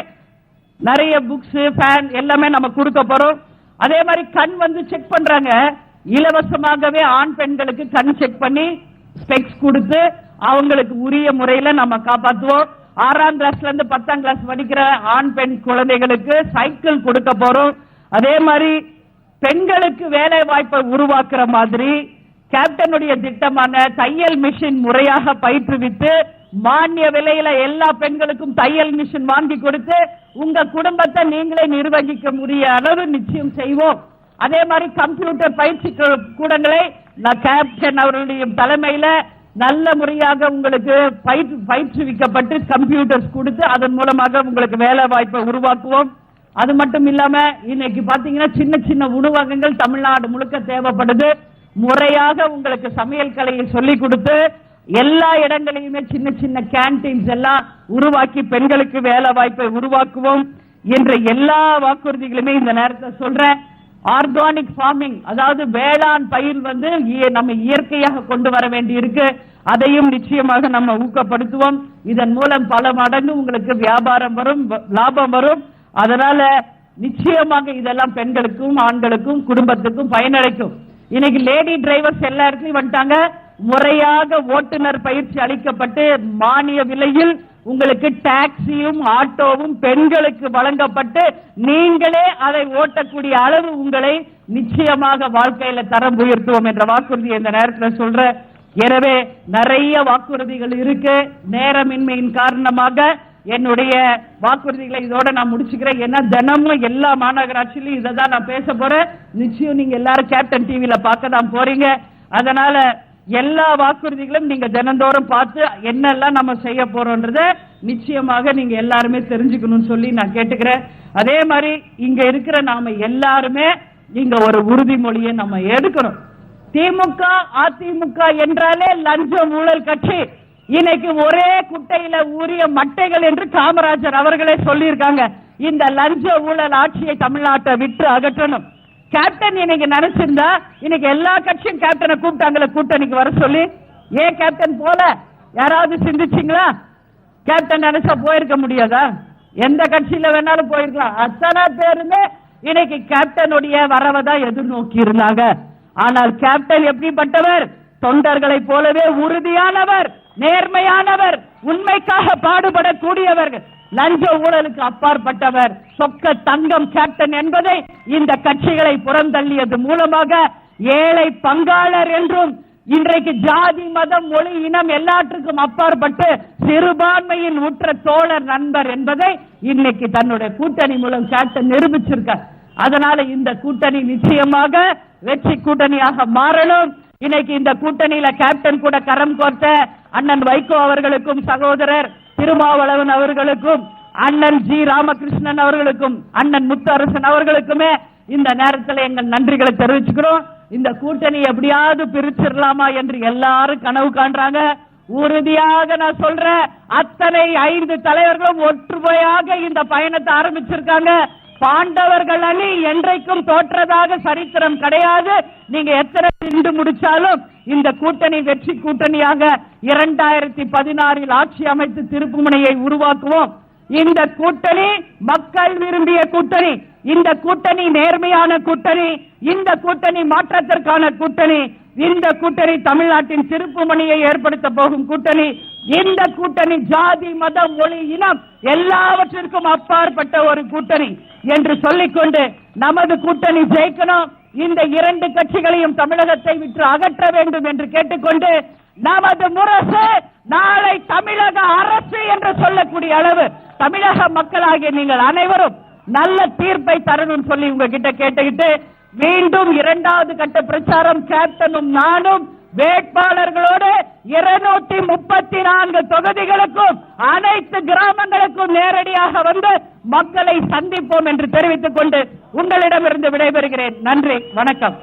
நிறைய புக்ஸ், ஃபேன் எல்லாமே நம்ம கொடுக்க போறோம். அதே மாதிரி கண் வந்து செக் பண்றாங்க, இலவசமாகவே ஆண் பெண்களுக்கு கண் செக் பண்ணி ஸ்பெக்ஸ் கொடுத்து அவங்களுக்கு உரிய முறையில நம்ம காப்பாற்றுவோம். 6ஆம் கிளாஸ்ல இருந்து 10ஆம் கிளாஸ் படிக்கிற ஆண் பெண் குழந்தைகளுக்கு சைக்கிள் கொடுக்க போறோம். அதே மாதிரி பெண்களுக்கு வேலை வாய்ப்பை உருவாக்குற மாதிரி கேப்டனுடைய திட்டமான தையல் மிஷின் முறையாக பயிற்றுவித்து மானிய விலையில எல்லா பெண்களுக்கும் தையல் மிஷின் வாங்கி கொடுத்து உங்க குடும்பத்தை நீங்களே நிர்வகிக்க முடிய அளவு நிச்சயம் செய்வோம். அதே மாதிரி கம்ப்யூட்டர் பயிற்சி கூடங்களை கேப்டன் அவர்களுடைய தலைமையில நல்ல முறையாக உங்களுக்கு பயிற்றுவிக்கப்பட்டு கம்ப்யூட்டர்ஸ் கொடுத்து அதன் மூலமாக உங்களுக்கு வேலை வாய்ப்பை உருவாக்குவோம். அது மட்டும் இல்லாம இன்னைக்கு பாத்தீங்கன்னா சின்ன சின்ன உணவகங்கள் தமிழ்நாடு முழுக்க தேவைப்படுது. முறையாக உங்களுக்கு சமையல் கலையை சொல்லிக் கொடுத்து எல்லா இடங்களிலுமே சின்ன சின்ன கேன்டீன்ஸ் எல்லாம் உருவாக்கி பெண்களுக்கு வேலை வாய்ப்பை உருவாக்குவோம் என்ற எல்லா வாக்குறுதிகளுமே இந்த நேரத்தில் சொல்றேன். ஆர்கானிக் ஃபார்மிங், அதாவது வேளாண் பயிர் வந்து நம்ம இயற்கையாக கொண்டு வர வேண்டி இருக்கு, அதையும் நிச்சயமாக நம்ம ஊக்கப்படுத்துவோம். இதன் மூலம் பல மடங்கு உங்களுக்கு வியாபாரம் வரும், லாபம் வரும். அதனால நிச்சயமாக இதெல்லாம் பெண்களுக்கும் ஆண்களுக்கும் குடும்பத்துக்கும் பயனளிக்கும். இன்னைக்கு லேடி டிரைவர்ஸ் எல்லா இடத்துலயும் வந்துட்டாங்க. முறையாக ஓட்டுநர் பயிற்சி அளிக்கப்பட்டு மானிய விலையில் உங்களுக்கு டாக்ஸியும் ஆட்டோவும் பெண்களுக்கு வழங்கப்பட்டு நீங்களே அதை ஓட்டக்கூடிய அளவு உங்களை நிச்சயமாக வாழ்க்கையில தரம் உயர்த்துவோம் என்ற வாக்குறுதி இந்த நேரத்தில் சொல்ற. எனவே நிறைய வாக்குறுதிகள் இருக்கு. நேரமின்மையின் காரணமாக என்னுடைய வாக்குறுதிகளை இதோட நான் முடிச்சுக்கிறேன். ஏன்னா தினமும் எல்லா மாநகராட்சியிலும் இதை தான் நான் பேச போறேன். நிச்சயம் நீங்க எல்லாரும் கேப்டன் டிவியில பார்க்க தான் போறீங்க. அதனால எல்லா வாக்குறுதிகளும் நீங்க தினந்தோறும் பார்த்து என்னெல்லாம் நம்ம செய்ய போறோம்ன்றத நிச்சயமாக நீங்க எல்லாருமே தெரிஞ்சுக்கணும்னு சொல்லி நான் கேட்டுக்கிறேன். அதே மாதிரி இங்க இருக்கிற நாம எல்லாருமே இங்க ஒரு உறுதிமொழியை நம்ம எடுக்கணும். திமுக அதிமுக என்றாலே லஞ்சம் ஊழல் கட்சி. இன்னைக்கு ஒரே குட்டையில ஊறிய மட்டைகள் என்று காமராஜர் அவர்களே சொல்லியிருக்காங்க. இந்த லஞ்ச ஊழல் ஆட்சியை தமிழ்நாட்டை விட்டு அகற்றணும். கேப்டன் இன்னைக்கு நினைச்சிருந்தா இன்னைக்கு எல்லா கட்சியும் கேப்டனை கூப்பிட்டாங்களே கூட்டணிக்கு வர சொல்லி, ஏன் கேப்டன் போல யாராவது சிந்திச்சிங்களா? கேப்டன் நினைச்சா போயிருக்க முடியாதா? எந்த கட்சியில வேணாலும் போயிருக்கலாம். அத்தனை பேருமே இன்னைக்கு கேப்டனுடைய வரவைதான் எதிர்நோக்கி இருந்தாங்க. ஆனால் கேப்டன் எப்படிப்பட்டவர்? தொண்டர்களை போலவே உறுதியானவர், நேர்மையானவர், உண்மைக்காக பாடுபடக்கூடியவர், லஞ்ச ஊழலுக்கு அப்பாற்பட்டவர், சொக்க தங்கம் கேப்டன் என்பதை இந்த கட்சிகளை புறந்தள்ளியது மூலமாக ஏழை பங்காளர் என்றும் இன்றைக்கு ஜாதி மதம் மொழி இனம் எல்லாற்றுக்கும் அப்பாற்பட்டு சிறுபான்மையின் உற்ற தோழர் நண்பர் என்பதை இன்னைக்கு தன்னுடைய கூட்டணி மூலம் கேப்டன் நிரூபிச்சிருக்கார். அதனால இந்த கூட்டணி நிச்சயமாக வெற்றி கூட்டணியாக மாறணும். இன்னைக்கு இந்த கூட்டணியில கேப்டன் கூட கரம் கோர்த்த அண்ணன் வைகோ அவர்களுக்கும், சகோதரர் திருமாவளவன் அவர்களுக்கும், அண்ணன் ஜி ராமகிருஷ்ணன் அவர்களுக்கும், அண்ணன் முத்தரசன் அவர்களுக்குமே இந்த நேரத்தில் எங்கள் நன்றிகளை தெரிவிச்சுக்கிறோம். இந்த கூட்டணி எப்படியாவது பிரிச்சிடலாமா என்று எல்லாரும் கனவு காண்றாங்க. உறுதியாக நான் சொல்றேன், அத்தனை 5 தலைவர்களும் ஒற்றுமையாக இந்த பயணத்தை ஆரம்பிச்சிருக்காங்க. பாண்டவர்கள் அணி என்றைக்கும் தோற்றதாக சரித்திரம் கிடையாது. நீங்க எத்தனை நின்று முடிச்சாலும் இந்த கூட்டணி வெற்றி கூட்டணியாக 2016 ஆட்சி அமைத்து திருப்புமுனையை உருவாக்குவோம். இந்த கூட்டணி மக்கள் விரும்பிய கூட்டணி, இந்த கூட்டணி நேர்மையான கூட்டணி, இந்த கூட்டணி மாற்றத்திற்கான கூட்டணி, இந்த கூட்டணி தமிழ்நாட்டின் திருப்புமுனையை ஏற்படுத்த போகும் கூட்டணி. இந்த கூட்டணி ஜாதி, மதம், மொழி, இனம் எல்லாவற்றிற்கும் அப்பாற்பட்ட ஒரு கூட்டணி என்று சொல்லிக்கொண்டு நமது கூட்டணி ஜெயிக்கணும். இந்த 2 கட்சிகளையும் தமிழகத்தை விட்டு அகற்ற வேண்டும் என்று கேட்டுக்கொண்டு நமது முரசு நாளை தமிழக அரசு என்று சொல்லக்கூடிய அளவு தமிழக மக்களாகிய நீங்கள் அனைவரும் நல்ல தீர்ப்பை தரணும் சொல்லி உங்ககிட்ட கேட்டுக்கிட்டு மீண்டும் 2வது கட்ட பிரச்சாரம் கேப்டனும் நானும் வேட்பாளர்களோடு 234 தொகுதிகளுக்கும் அனைத்து கிராமங்களுக்கும் நேரடியாக வந்து மக்களை சந்திப்போம் என்று தெரிவித்துக் கொண்டு உங்களிடமிருந்து விடைபெறுகிறேன். நன்றி, வணக்கம்.